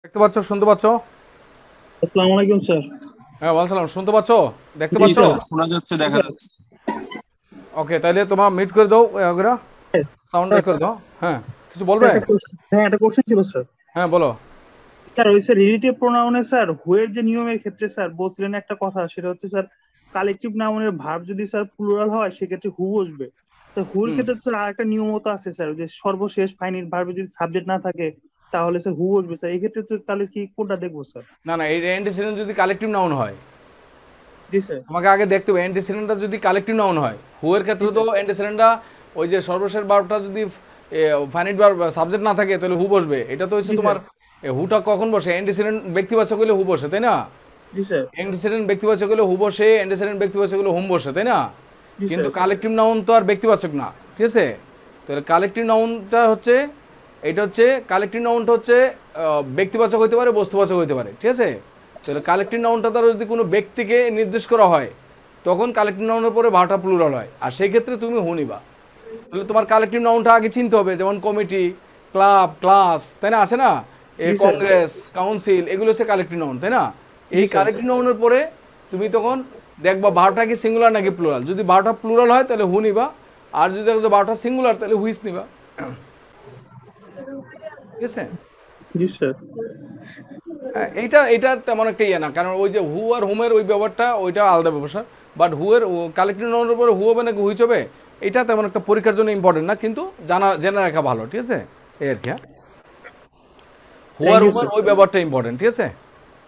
দেখতে পাচ্ছ, শুনতে পাচ্ছ? আসসালামু আলাইকুম স্যার। হ্যাঁ, বলছিলাম শুনতে পাচ্ছ, দেখতে জি জি পাচ্ছ? স্যার। স্যার, শোনা যাচ্ছে, জি দেখা স্যার। যাচ্ছে। ওকে, তাহলে তোমার মিট করে দাও, ওগুলা সাউন্ড স্যার, করে দাও। হ্যাঁ, কিছু স্যার বলবে? একটা কোশ্চেন, হ্যাঁ একটা কোশ্চেন ছিল স্যার। হ্যাঁ, বলো। স্যার ওই স্যার রিলেটিভ প্রোনাউনে স্যার হুয়ের যে নিয়মের ক্ষেত্রে স্যার বলছিলেন একটা কথা, সেটা হচ্ছে স্যার কালেকটিভ নাউনের ভার্ব যদি স্যার প্লুরাল হয় সেক্ষেত্রে হু বসবে। তো হুর হুম। ক্ষেত্রে স্যার আরেকটা নিয়মও তো আছে স্যার, যে সর্বশেষ ফাইনাইট ভার্বে যদি সাবজেক্ট না থাকে তাহলে স্যার হু বসবে স্যার। এই ক্ষেত্রে তো তাহলে কি কোনটা দেখবো স্যার? না না, এই অ্যান্টিসিডেন্ট যদি কালেকটিভ নাউন হয়, জি স্যার। আমাকে আগে দেখতে হবে অ্যান্টিসিডেন্টটা যদি কালেকটিভ নাউন হয়। হুয়ের জি ক্ষেত্রে তো স্যার। অ্যান্টিসিডেন্টটা ওই যে সর্বশেষ ভার্বটা যদি ফাইনাইট ভার্ব সাবজেক্ট না থাকে তাহলে হু বসবে। এটা তো হচ্ছে জি তোমার স্যার। হুটা কখন বসে? অ্যান্টিসিডেন্ট ব্যক্তিবাচক হলে হু বসে, তাই না? জি স্যার। অ্যান্টিসিডেন্ট ব্যক্তিবাচক হলে হু বসে, অ্যান্টিসিডেন্ট ব্যক্তিবাচক হলে হুম বসে, তাই না? জি কিন্তু স্যার। কালেকটিভ নাউন তো আর ব্যক্তিবাচক না, ঠিক আছে? তাহলে কালেকটিভ নাউনটা হচ্ছে, এটা হচ্ছে কালেকটিভ নাউনটা হচ্ছে ব্যক্তিবাচক হইতে পারে, বস্তুবাচক হইতে পারে, ঠিক আছে? তাহলে কালেকটিভ নাউনটা দ্বারা যদি কোনো ব্যক্তিকে নির্দেশ করা হয় তখন কালেকটিভ নাউনের পরে ভাটা প্লুরাল হয়, আর সেই ক্ষেত্রে তুমি হু নিবা। তাহলে তোমার কালেকটিভ নাউনটা আগে চিনতে হবে, যেমন কমিটি, ক্লাব, ক্লাস, তাই না, আছে না? এই জি স্যার। কংগ্রেস, কাউন্সিল, এগুলো হচ্ছে কালেকটিভ নাউন, তাই না? জি এই স্যার। কালেকটিভ নাউনের পরে তুমি তখন দেখবা বারোটা কি সিঙ্গুলার নাকি প্লুরাল। যদি বারোটা প্লুরাল হয় তাহলে হু নিবা, আর যদি দেখো যে বারোটা সিঙ্গুলার তাহলে হুইস নিবা, ঠিক আছে? জি স্যার। এইটা এটা তেমন একটা ইয়ে না, কারণ ওই যে হু আর হুমের ওই ব্যাপারটা ওইটা আলাদা ব্যবসা। বাট হুয়ের কালেকটিভ নাউনের উপরে হু হবে নাকি হুইচ হবে, এটা তেমন একটা পরীক্ষার জন্য ইম্পর্টেন্ট না, কিন্তু জেনে রাখা ভালো, ঠিক আছে? এই আর কি, হ্যাঁ। হু থ্যাংক আর ইউ হুমের স্যার। ওই ব্যাপারটা ইম্পর্টেন্ট, ঠিক আছে?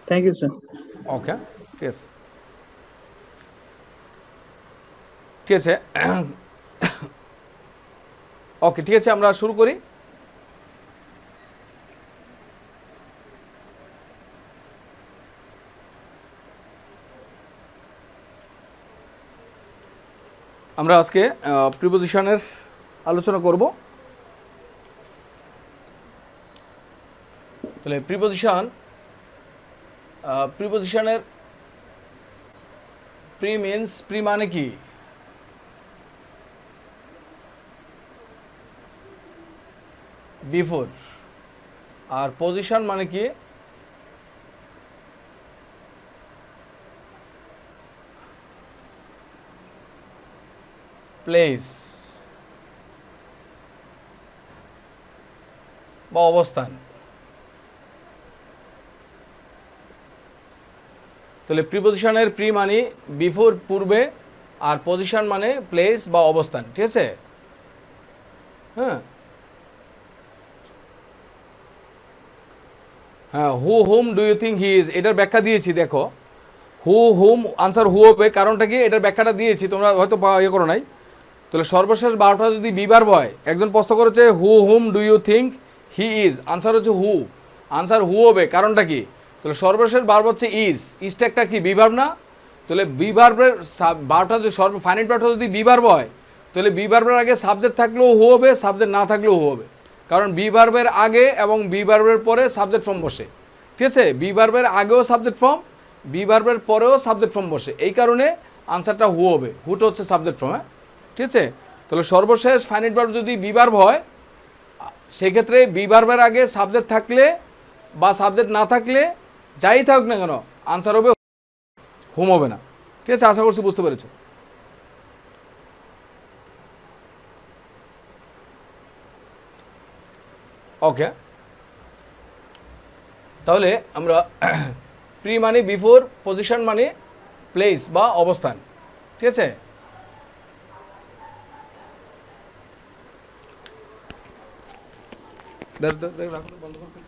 Thank you sir. ওকে, ঠিক আছে, ঠিক আছে। ওকে, ঠিক আছে, আমরা শুরু করি। আমরা আজকে প্রিপোজিশনের আলোচনা করব। তাহলে প্রিপোজিশনের প্রি মিন্স, প্রি মানে কি? বিফোর। আর পজিশন মানে কি? প্লেস বা অবস্থান। তাহলে প্রিপোজিশনের প্রি মানে বিফোর, পূর্বে, আর পজিশন মানে প্লেস বা অবস্থান, ঠিক আছে? হ্যাঁ, হ্যাঁ। Who whom do you think he is, এটার ব্যাখ্যা দিয়েছি, দেখো। হু হুম আনসার হু হবে, কারণটা কি এটার ব্যাখ্যাটা দিয়েছি, তোমরা হয়তো ইয়ে করো নাই। তাহলে সর্বশেষ বারোটা যদি বিবার হয়, একজন প্রশ্ন করেছে who whom do you think he is, answer হচ্ছে হু। আনসার হু হবে, কারণটা কি? তাহলে সর্বশেষ বার্ব হচ্ছে ইজটা একটা কি বিভার্ব না? তাহলে বিভার্বের বারোটা যদি ফাইনাইট বারোটা যদি বিভার্ব হয়, তাহলে বিভার্বের আগে সাবজেক্ট থাকলেও হু হবে, সাবজেক্ট না থাকলেও হু হবে। কারণ বিভার্বের আগে এবং বিভার্বের পরে সাবজেক্ট ফর্ম বসে, ঠিক আছে? বিভার্বের আগেও সাবজেক্ট ফর্ম, বিভার্বের পরেও সাবজেক্ট ফর্ম বসে, এই কারণে আনসারটা হু হবে। হুটা হচ্ছে সাবজেক্ট ফর্ম, হ্যাঁ, ঠিক আছে? তাহলে সর্বশেষ ফাইনাইট ভার্ব যদি বিভার্ব হয়, সেক্ষেত্রে বিভার্বের আগে সাবজেক্ট থাকলে বা সাবজেক্ট না থাকলে যাই থাকুক না কেন, আনসার হবে হুম, হবে না, ঠিক আছে? আশা করছি বুঝতে পেরেছো। ওকে, তাহলে আমরা প্রি মানে বিফোর, পজিশন মানে প্লেস বা অবস্থান, ঠিক আছে? রাখো তো, বন্ধ করতে।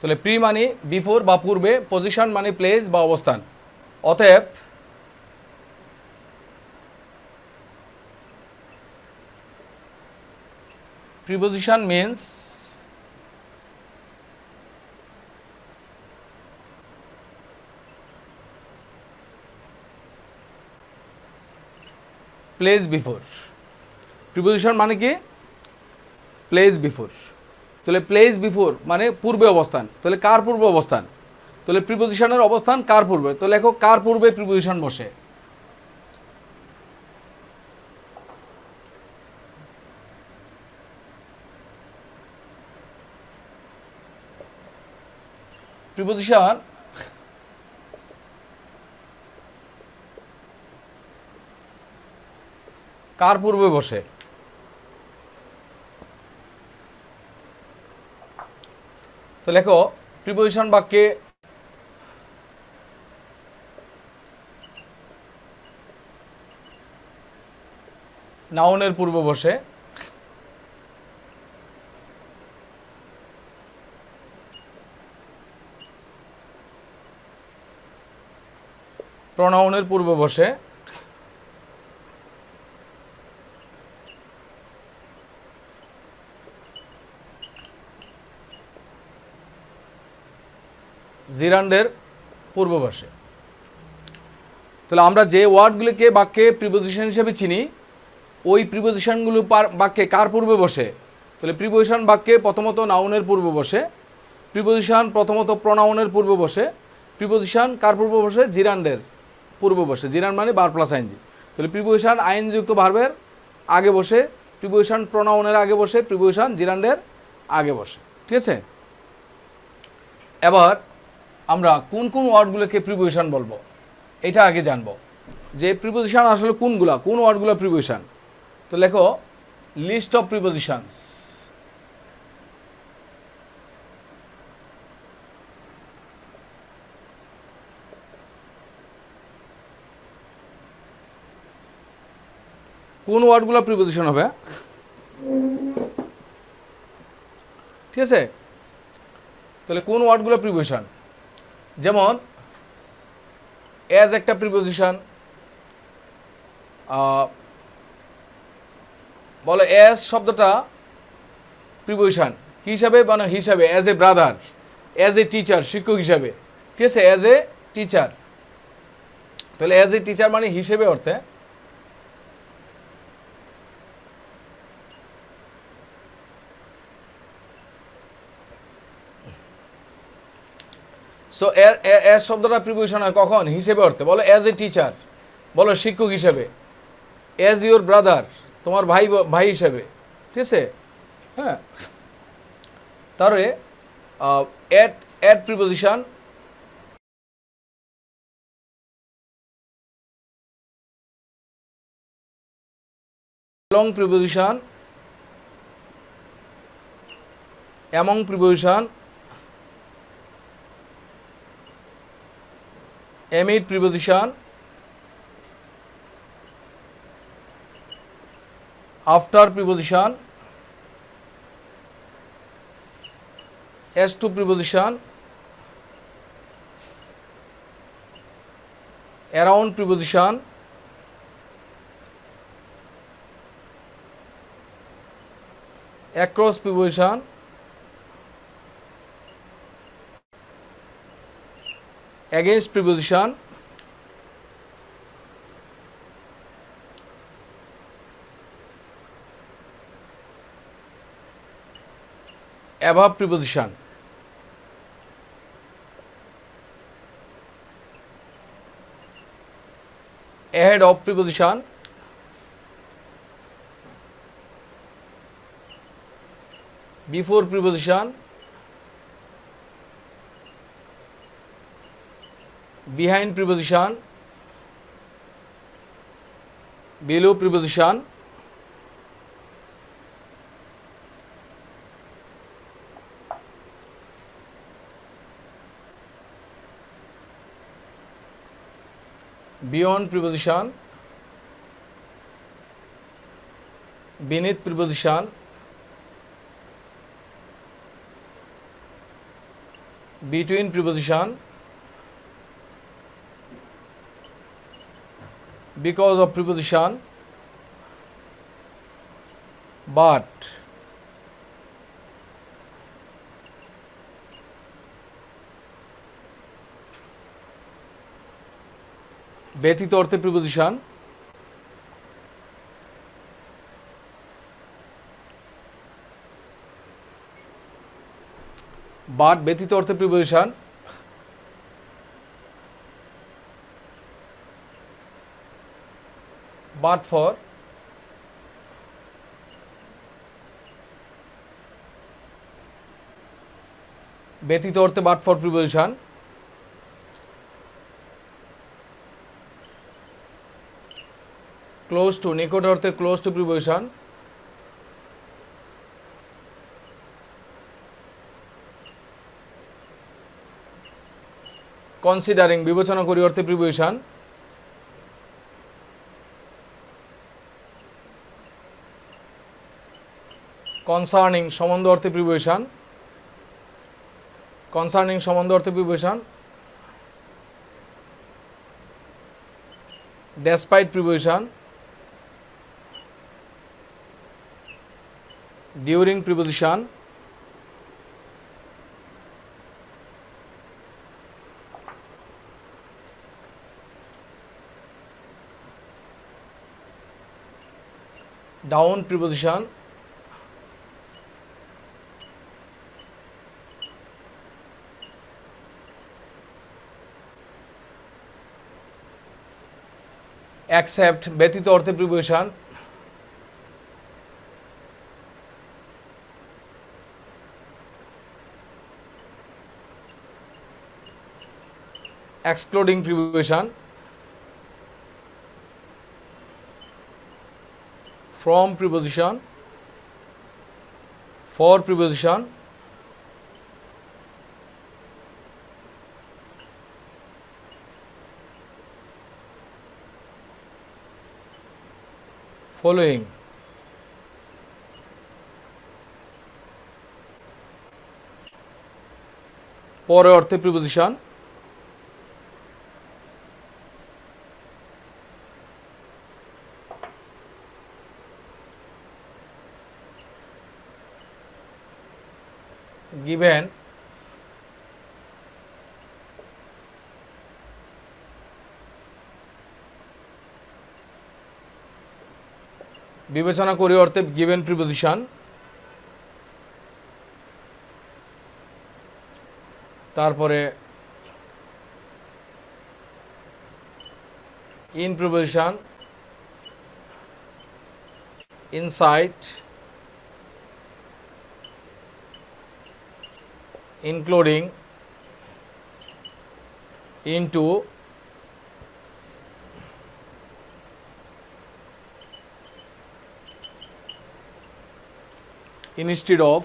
তাহলে প্রি মানে বিফোর বা পূর্বে, পজিশন মানে প্লেস বা অবস্থান। অতএব preposition means place before. Preposition মানে কি? Place before. তাহলে প্লেস বিফোর মানে পূর্বে অবস্থান। তাহলে কার পূর্বে অবস্থান? তাহলে প্রিপজিশনের অবস্থান কার পূর্বে? তো লেখো কার পূর্বে প্রিপজিশন বসে। প্রিপজিশন কার পূর্বে বসে? তো লেখো প্রিপজিশন বাক্যে নাউনের পূর্বে বসে, প্রনাউনের পূর্বে বসে, জিরান্ডের পূর্বে বসে। তাহলে আমরা যে ওয়ার্ডগুলিকে বাক্যে প্রিপজিশন হিসেবে চিনি, ওই প্রিপজিশনগুলো বাক্যে কার পূর্বে বসে? তাহলে প্রিপজিশন বাক্যে প্রথমত নাউনের পূর্বে বসে, প্রিপজিশন প্রথমত প্রনাউনের পূর্বে বসে, প্রিপজিশন কার পূর্বে বসে? জিরান্ডের পূর্বে বসে। জিরান্ড মানে বার প্লাস আইনজি। তাহলে প্রিপজিশন আইনযুক্ত ভার্বের আগে বসে, প্রিপজিশন প্রনাউনের আগে বসে, প্রিপজিশন জিরান্ডের আগে বসে। ঠিক আছে? এবার আমরা কোন কোন ওয়ার্ডগুলোকে প্রিপজিশন বলবো এটা আগে জানবো, যে প্রিপজিশন আসলে কোনগুলা, কোন ওয়ার্ডগুলো প্রিপজিশন। তো লেখো লিস্ট অফ প্রিপজিশনস। কোন ওয়ার্ডগুলো প্রিপজিশন হবে? ঠিক আছে? তাহলে কোন ওয়ার্ডগুলো প্রিপজিশন? যেমন অ্যাজ একটা প্রিপজিশন, বলো অ্যাজ শব্দটা প্রিপজিশন কি হিসাবে? মানে হিসাবে, as a brother, as a teacher, শিক্ষক হিসাবে। ঠিক আছে? As a teacher. তাহলে অ্যাজ এ টিচার মানে হিসেবে অর্থে। সো অ্যাজ শব্দটা প্রিপজিশন হয় কখন? হিসেবে অর্থে। বলো অ্যাজ এ টিচার, বলো শিক্ষক হিসেবে। অ্যাজ ইউর ব্রাদার, তোমার ভাই ভাই হিসেবে। ঠিক আছে? হ্যাঁ। তারপরে at at preposition, long preposition, among preposition, amid preposition, after preposition, as to preposition, around preposition, across preposition, against preposition, above preposition, ahead of preposition, before preposition, behind preposition, below preposition, beyond preposition, beneath preposition, between preposition, because of preposition, but, ব্যতীত অর্থে preposition, but ব্যতীত অর্থে preposition, but for, ব্যতীত অর্থে but for preposition, close two নিকট অর্থে close two preposition, considering বিবেচনা করি অর্থে প্রিপোজিশন, কনসার্নিং সম্বন্ধ অর্থে প্রিপোজিশন, কনসার্নিং সম্বন্ধ অর্থে preposition, despite preposition, during preposition, down preposition, accept ব্যতীত অর্থে preposition, excluding preposition, from preposition, for preposition, following, পরে অর্থে প্রিপোজিশন, given, বিবেচনা করি অর্থে given প্রিপোজিশন, তারপরে in preposition, inside, including, into, instead of,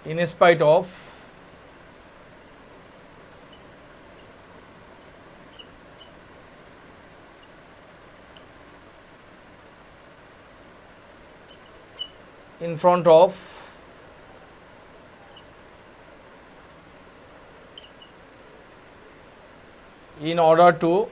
in spite of, in front of, in order to,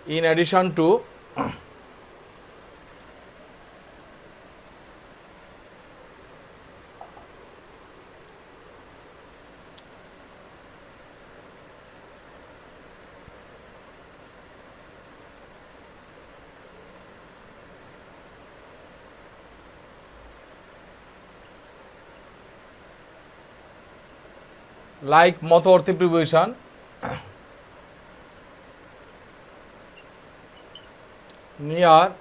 in addition to, like মতো অর্থে preposition, near,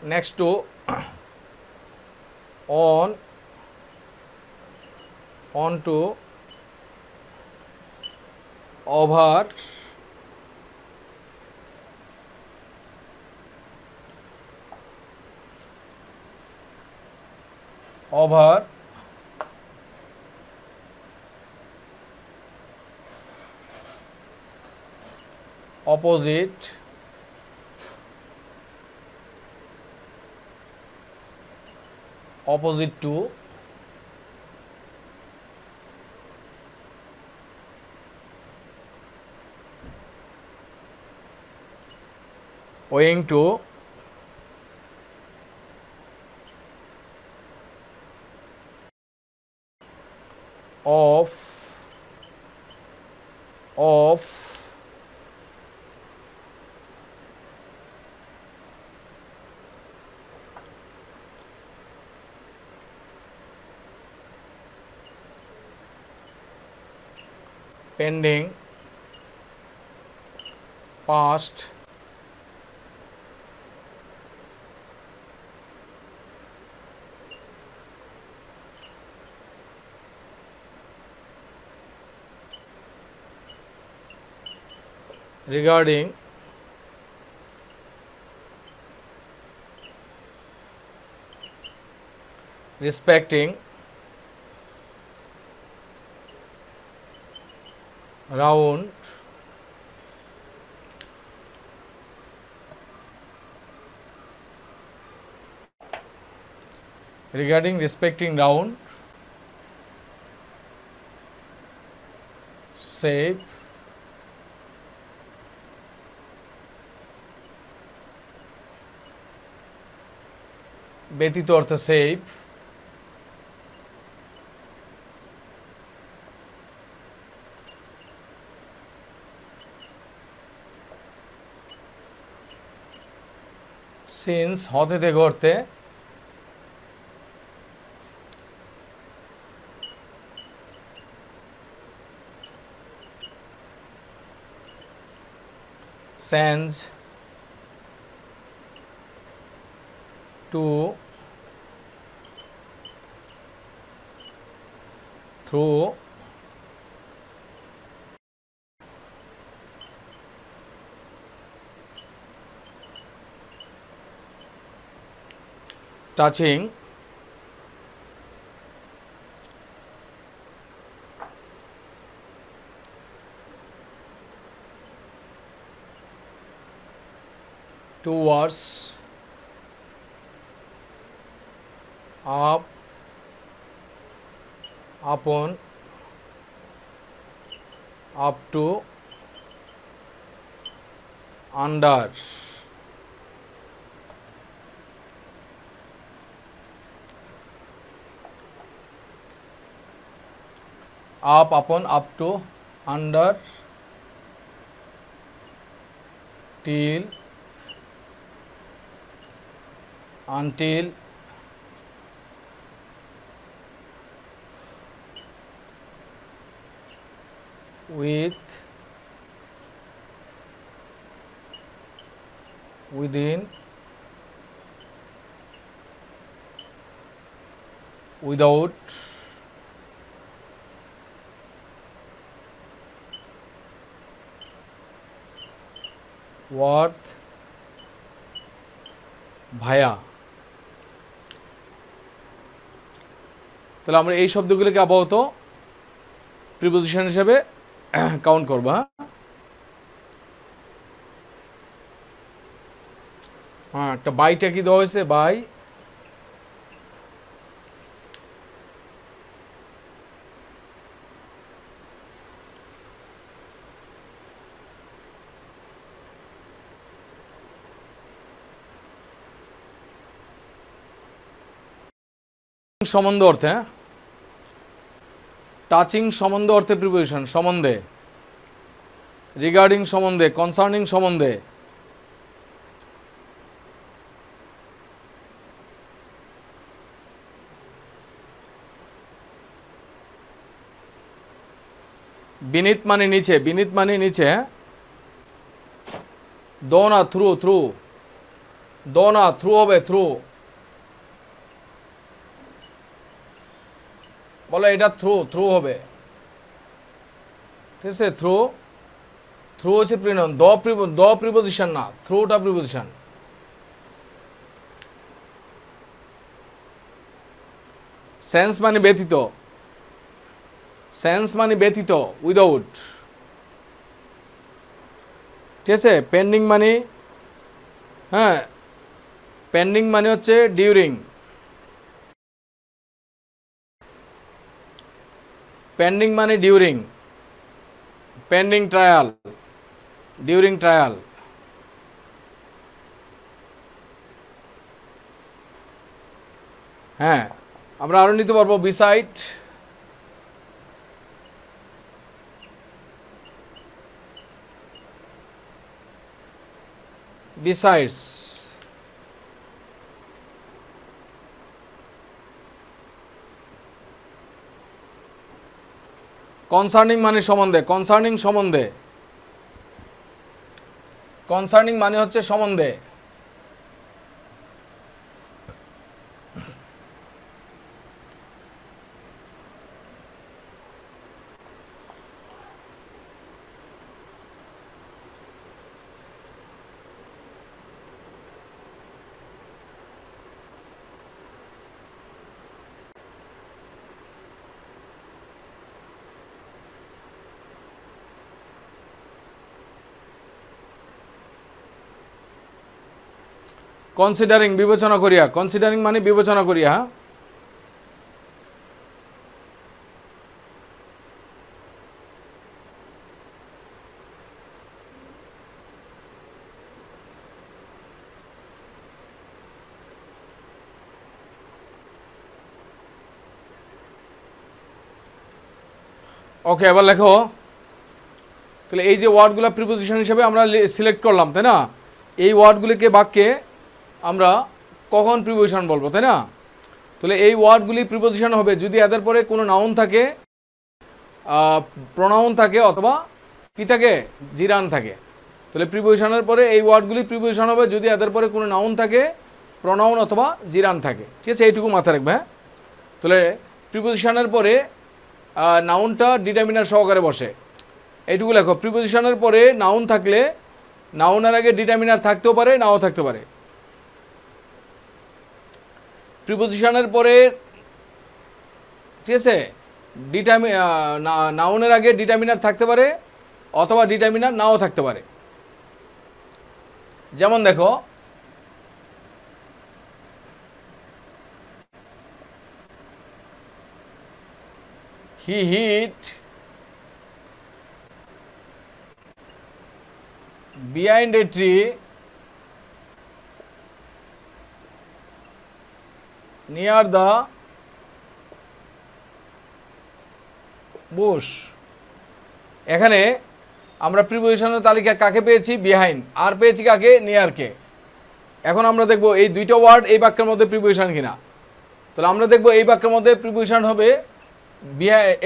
next to, on, on to, over, over, opposite, opposite to, owing to, of, pending, past, regarding, respecting, round, regarding, respecting, round, save, ব্যতীত অর্থ save, since হতে থেকে অর্থে, since to, through, touching, towards, up, upon, up to, under, up, upon, up to, under, till, until, with, within, without, worth, ভায়া। তাহলে আমরা এই শব্দগুলোকে আপাতত preposition হিসেবে কাউন্ট করব। হ্যাঁ, একটা বাইটা কি দেওয়া হয়েছে, বাই, সম্বন্ধ অর্থে, হ্যাঁ, টাচিং সম্বন্ধ অর্থে প্রিপোজিশন, সম্বন্ধে, রিগার্ডিং সম্বন্ধে, কনসার্নিং সম্বন্ধে, বিনিত মানে নিচে, বিনিত মানে নিচে, দো না, থ্রু, থ্রু, দো না, থ্রু হবে, থ্রু, বলো এটা থ্রু, থ্রু হবে, ঠিক আছে, থ্রু, থ্রু হচ্ছে প্রিনাউন, দ প্রিপোজিশন না, থ্রুটা প্রিপোজিশন। সেন্স মানে ব্যতীত, সেন্স মানে ব্যতীত, উইদাউট। ঠিক আছে, পেন্ডিং মানে, হ্যাঁ, পেন্ডিং মানে হচ্ছে ডিউরিং, পেন্ডিং মানে during, pending trial, during trial. হ্যাঁ, আমরা আরো নিতে পারবো বিসাইড, বিসাইডস, কনসার্নিং মানে সম্বন্ধে, কনসার্নিং সম্বন্ধে, কনসার্নিং মানে হচ্ছে সম্বন্ধে। কনসিডারিং বিবেচনা করিয়া, কনসিডারিং মানে বিবেচনা করিয়া। হ্যাঁ, ওকে, এবার লেখো। তাহলে এই যে ওয়ার্ডগুলো প্রিপোজিশন হিসেবে আমরা সিলেক্ট করলাম, তাই না? এই ওয়ার্ডগুলিকে বাক্যে আমরা কখন প্রিপোজিশন বলবো, তাই না? তাহলে এই ওয়ার্ডগুলি প্রিপোজিশন হবে যদি এদের পরে কোনো নাউন থাকে, প্রোনাউন থাকে, অথবা কি থাকে, জিরান থাকে। তাহলে প্রিপোজিশনের পরে এই ওয়ার্ডগুলি প্রিপোজিশন হবে যদি এদের পরে কোনো নাউন থাকে, প্রোনাউন অথবা জিরান থাকে। ঠিক আছে, এইটুকু মাথায় রাখবে। হ্যাঁ, তাহলে প্রিপোজিশনের পরে নাউনটা ডিটারমিনার সহকারে বসে, এইটুকু লেখো। প্রিপোজিশনের পরে নাউন থাকলে নাউনের আগে ডিটারমিনার থাকতেও পারে, নাও থাকতে পারে। প্রিপোজিশনের পরে, ঠিক আছে, নাউনের আগে ডিটারমিনার থাকতে পারে অথবা ডিটারমিনার নাও থাকতে পারে। যেমন দেখো, হি hit behind a tree near the bush। এখানে আমরা প্রিপোজিশনের তালিকা কাকে পেয়েছি, বিহাইন্ড, আর পেয়েছি কাকে, নিয়ারকে। এখন আমরা দেখব এই দুইটা ওয়ার্ড এই বাক্যের মধ্যে প্রিপোজিশন কিনা। তাহলে আমরা দেখব এই বাক্যের মধ্যে প্রিপোজিশন হবে,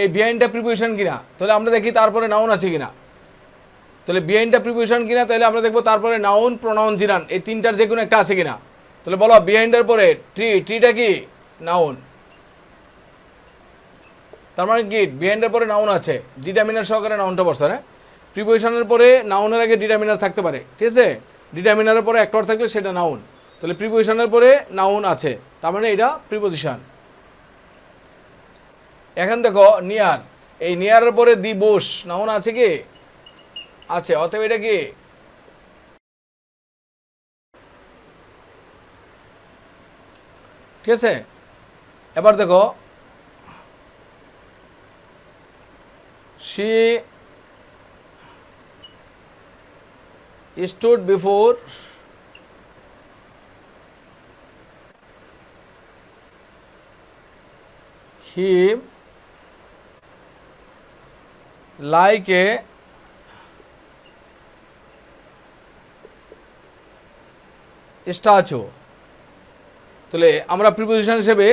এই বিহাইন্ডটা প্রিপোজিশন কিনা। তাহলে আমরা দেখি তারপরে নাউন আছে কিনা। তাহলে বিহাইন্ডটা প্রিপোজিশন কিনা, তাহলে আমরা দেখবো তারপরে নাউন, প্রোনাউন, জিরান, এই তিনটার যে কোনো একটা আছে কিনা। তাহলে বলো বিহাইন্ডের পরে ট্রি, ট্রিটা কি নাউন, তার মানে কি বিহাইন্ডের পরে নাউন আছে, ডিটারমিনার সহকারে নাউনটা বসছে। হ্যাঁ, প্রিপোজিশনের পরে নাউনের আগে ডিটারমিনার থাকতে পারে, ঠিক আছে, ডিটারমিনারের পরে একটা ওয়ার্ড থাকলে সেটা নাউন। তাহলে প্রিপোজিশনের পরে নাউন আছে, তার মানে এটা প্রিপোজিশন। এখন দেখো নিয়ার, এই নিয়ারের পরে দি বুশ, নাউন আছে কি, আছে, অতএব এটা কি, ঠিক আছে। এবার দেখো, she stood before him like a statue। তাহলে আমরা প্রিপোজিশন হিসেবে,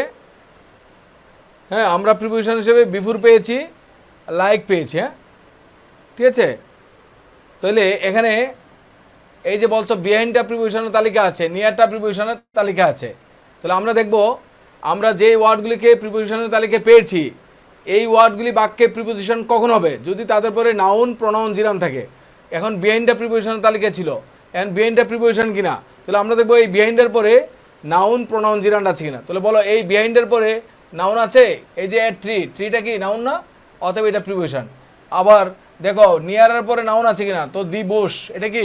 হ্যাঁ, আমরা প্রিপোজিশন হিসেবে বিফোর পেয়েছি, লাইক পেয়েছি। হ্যাঁ, ঠিক আছে। তাহলে এখানে এই যে বলছো বিহাইন্ডটা প্রিপোজিশনের তালিকা আছে, নিয়ারটা প্রিপোজিশনের তালিকা আছে। তাহলে আমরা দেখব আমরা যে ওয়ার্ডগুলিকে প্রিপোজিশনের তালিকায় পেয়েছি, এই ওয়ার্ডগুলি বাক্যে প্রিপোজিশন কখন হবে, যদি তাদের পরে নাউন, প্রোনাউন, জিরান থাকে। এখন বিহাইন্ডটা প্রিপোজিশনের তালিকা ছিল, এখন বিহাইন্ডটা প্রিপোজিশন কিনা। তাহলে আমরা দেখবো এই বিহাইন্ডের পরে নাউন, প্রোনাউন, জিরান আছে কিনা। তাহলে বলো এই বিহাইন্ডের পরে নাউন আছে, এই যে ট্রি, ট্রিটা কি নাউন না, অতএব এটা প্রিপোজিশন। আবার দেখো নিয়ারের পরে নাউন আছে কিনা, তো দি বোস, এটা কি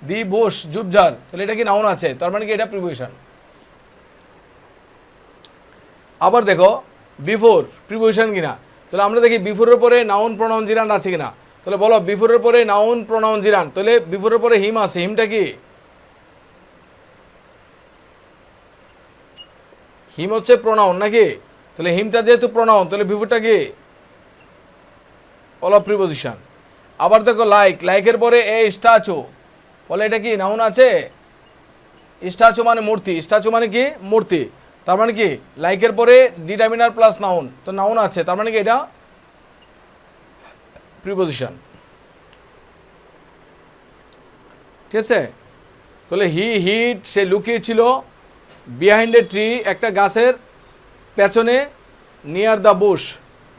দি বোস জুবজার, তাহলে এটা কি নাউন আছে, তার মানে কি এটা প্রিপোজিশন। আবার দেখো বিফোর প্রিপোজিশন কিনা, তাহলে আমরা দেখি বিফোরের পরে নাউন প্রোনাউন জিরান্ড আছে কিনা, তাহলে বলো বিফোরের পরে নাউন প্রোনাউন জিরান্ড, তাহলে বিফোরের পরে হিম আছে, হিমটা কি, হিম হচ্ছে প্রোনাউন নাকি, তাহলে হিমটা যেহেতু প্রোনাউন তাহলে বিফোরটা কি বলো প্রিপোজিশন। আবার দেখো লাইক, লাইকের পরে এ স্ট্যাচু, বলে এটা কি নাউন আছে, স্ট্যাচু মানে মূর্তি, স্ট্যাচু মানে কি মূর্তি, তার মানে কি লাইকের পরে ডিটারমিনার প্লাস নাউন, তো নাউন আছে, তার মানে কি এটা প্রিপোজিশন। ঠিক আছে, তাহলে হি হিড সে লুকিয়েছিল, বিহাইন্ড এ ট্রি একটা গাছের পেছনে, নিয়ার দ্য বুশ,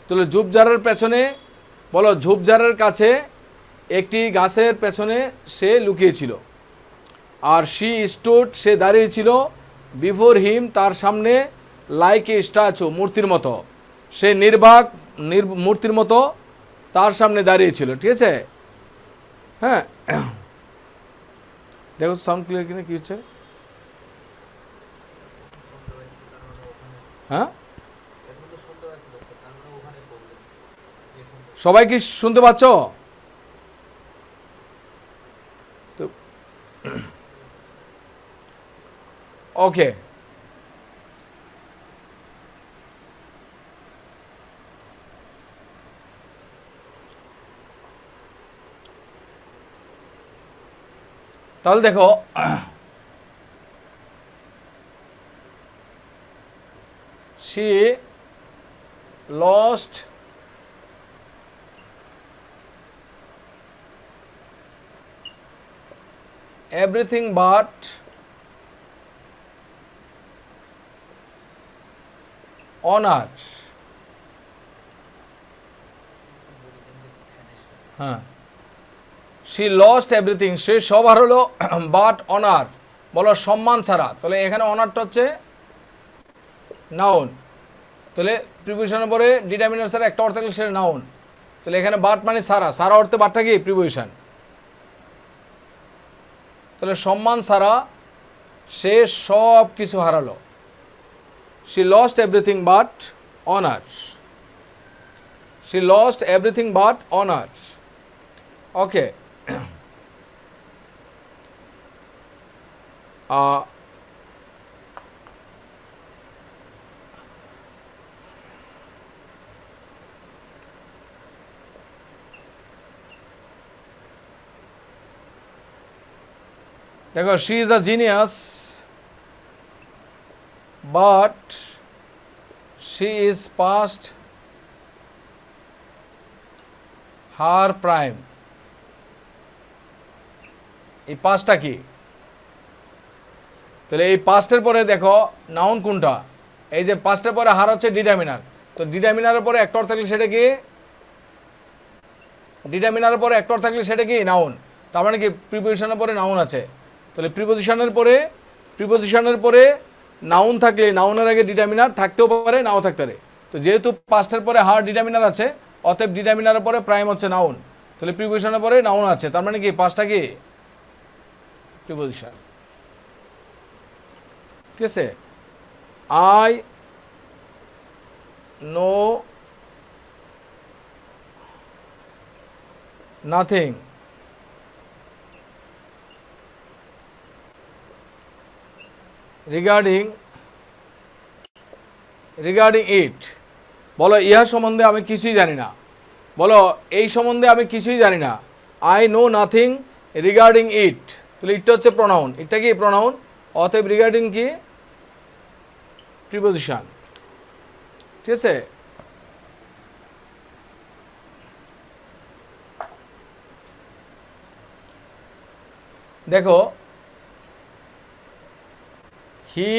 তাহলে ঝোপঝাড়ের পেছনে, বলো ঝোপঝাড়ের কাছে একটি গাছের পেছনে সে লুকিয়েছিল। আর শি স্টুড সে দাঁড়িয়েছিল, বিফোর হিম তার সামনে, লাইক এ স্ট্যাচু মূর্তির মতো, সে নির্বাক মূর্তির মতো তার সামনে দাঁড়িয়েছিল। ঠিক আছে, হ্যাঁ দেখো সাউন্ড ক্লিয়ার কিনা, কি হচ্ছে, হ্যাঁ সবাই কি শুনতে পাচ্ছ? তো ওকে, তাহলে দেখো she lost everything but honor, হ্যাঁ she lost everything সে সব হারালো, বাট অনার বলো সম্মান ছাড়া, তাহলে এখানে অনারটা হচ্ছে নাউন, তাহলে প্রিপোজিশনের পরে ডিটারমিনার ছাড়া একটা অর্থ থাকলে সেটা নাউন, তাহলে এখানে বাট মানে সারা, সারা অর্থে বাটটা কি প্রিপোজিশন, তাহলে সম্মান ছাড়া সে সব কিছু হারালো, she lost everything but honor, she lost everything but honor, okay দেখো she is a genius but she is past her prime, এই পাঁচটা কি, তাহলে এই পাঁচটার পরে দেখো নাউন কোনটা, এই যে পাঁচটার পরে হার হচ্ছে ডিটারমিনার, তো ডিটারমিনারের পরে একটা অর্থ থাকলে সেটা কি, ডিটারমিনারের পরে একটা অর্থ থাকলে সেটা কি নাউন, তার মানে কি প্রিপোজিশনের পরে নাউন আছে, তাহলে প্রিপোজিশনের পরে নাউন থাকলে নাউনের আগে ডিটারমিনার থাকতেও পারে নাও থাকতে পারে, তো যেহেতু পাঁচটার পরে হার ডিটারমিনার আছে অতএব ডিটারমিনারের পরে প্রাইম হচ্ছে নাউন, তাহলে প্রিপোজিশনের পরে নাউন আছে, তার মানে কি পাঁচটা কি প্রিপোজিশন। ঠিক আছে, আই নো নাথিং রিগার্ডিং ইট, বলো ইহা সম্বন্ধে আমি কিছুই জানি না, বলো এই সম্বন্ধে আমি কিছুই জানি না, আই নো নাথিং রিগার্ডিং ইট, তাহলে ইটটা হচ্ছে প্রোনাউন, এটা কি প্রোনাউন, অতএব রিগার্ডিং কি প্রিপোজিশন। ঠিক আছে, দেখো হি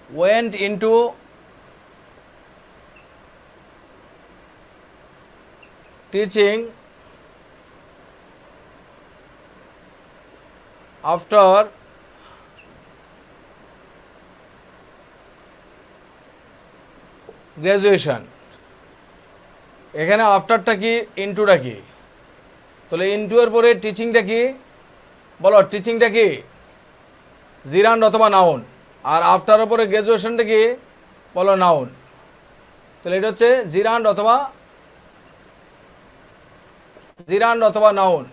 went into teaching after graduation. এখানে আফটারটা কি, ইনটুটা কি? তাহলে ইনটু এর পরে টিচিংটা কি? বলো টিচিংটা কি? জিরান্ড অথবা নাউন। আর আফটারের পরে গ্র্যাজুয়েশনটা কি? বলো নাউন। তাহলে এটা হচ্ছে জিরান্ড অথবা নাউন।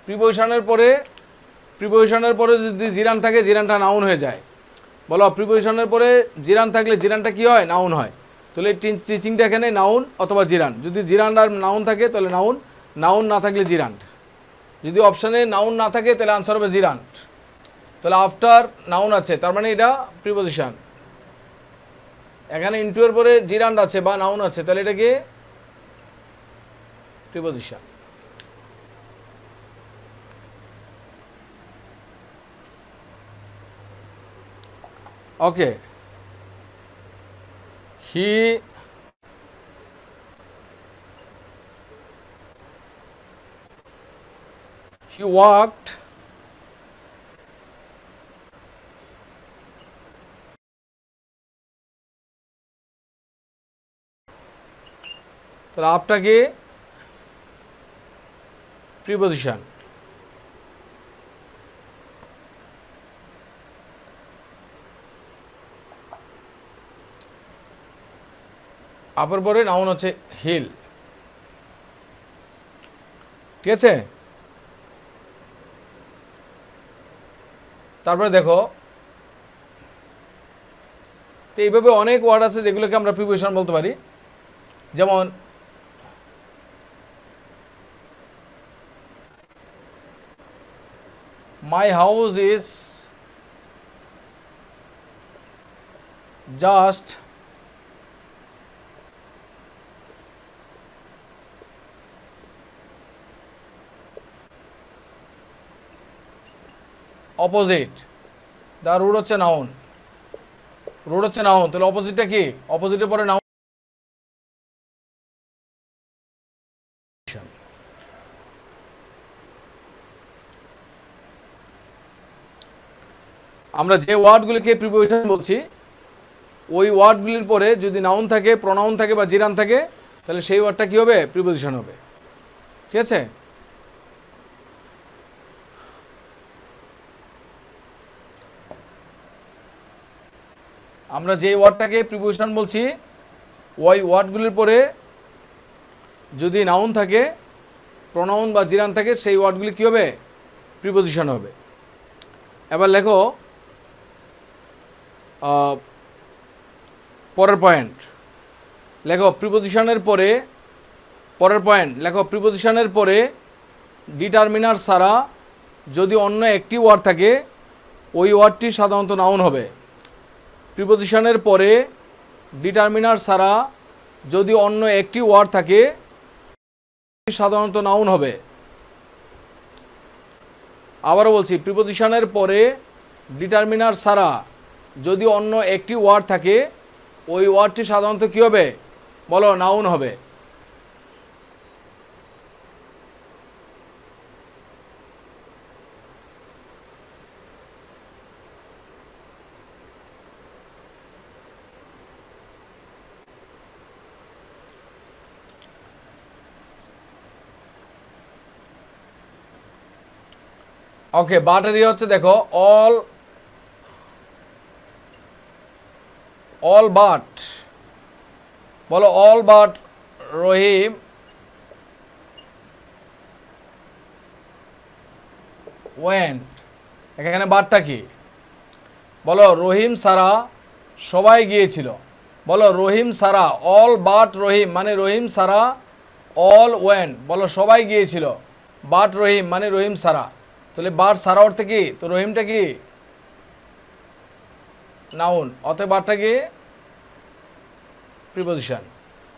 প্রিপোজিশনের পরে যদি জিরান থাকে, জিরানটা নাউন হয়ে যায়। বলো প্রিপোজিশনের পরে জিরান থাকলে জিরানটা কি হয়? নাউন হয়। তাহলে টিচিংটা এখানে নাউন অথবা জিরান। যদি জিরান আর নাউন থাকে তাহলে নাউন, নাউন না থাকলে জিরান। যদি অপশানে নাউন না থাকে তাহলে আনসার হবে জিরান। তাহলে আফটার নাউন আছে, তার মানে এটা প্রিপোজিশন। এখানে ইনটু এর পরে জিরান আছে বা নাউন আছে, তাহলে এটা কি? প্রিপোজিশন। ওকে, he walked তাহলে আপটা কি? প্রিপোজিশন। আপের পরে নাউন হচ্ছে হিল। ঠিক আছে? তারপরে দেখো, তো এইভাবে অনেক ওয়ার্ড আছে যেগুলোকে আমরা প্রিপোজিশন বলতে পারি। যেমন my house is just opposite. The road হচ্ছে নাউন, রোড হচ্ছে নাউন। তাহলে অপোজিটটা কি? অপোজিটের পরে নাউন। আমরা যে ওয়ার্ডগুলিকে প্রিপোজিশন বলছি, ওই ওয়ার্ডগুলির পরে যদি নাউন থাকে, প্রনাউন থাকে বা জিরান থাকে, তাহলে সেই ওয়ার্ডটা কি হবে? প্রিপোজিশন হবে। ঠিক আছে? আমরা যে ওয়ার্ডটাকে প্রিপোজিশন বলছি, ওই ওয়ার্ডগুলির পরে যদি নাউন থাকে, প্রনাউন বা জিরান থাকে, সেই ওয়ার্ডগুলি কী হবে? প্রিপোজিশন হবে। এবার লেখো পরের পয়েন্ট। লেখো প্রিপোজিশনের পরে, পরের পয়েন্ট লেখো প্রিপোজিশনের পরে ডিটারমিনার ছাড়া যদি অন্য একটি ওয়ার্ড থাকে, ওই ওয়ার্ডটি সাধারণত নাউন হবে। প্রিপোজিশনের পরে ডিটারমিনার ছাড়া যদি অন্য একটি ওয়ার্ড থাকে, সাধারণত নাউন হবে। আবারও বলছি, প্রিপোজিশনের পরে ডিটারমিনার ছাড়া যদি অন্য একটি ওয়ার্ড থাকে, ওই ওয়ার্ডটি সাধারণত কী হবে? বলো নাউন হবে। ওকে, বাটারি হচ্ছে দেখো অল বাট। বলো অল বাট রহিম ওয়েন্ট। এখানে বাটটা কি? বলো রহিম সারা সবাই গিয়েছিল। বলো রহিম সারা, অল বাট রহিম মানে রহিম সারা, অল ওয়েন্ট বলো সবাই গিয়েছিল, বাট রহিম মানে রহিম সারা। তাহলে বাট সারা অর্থে কি? তো রহিমটা কি? নাউন। অতএব বাটটা কি? প্রিপোজিশন।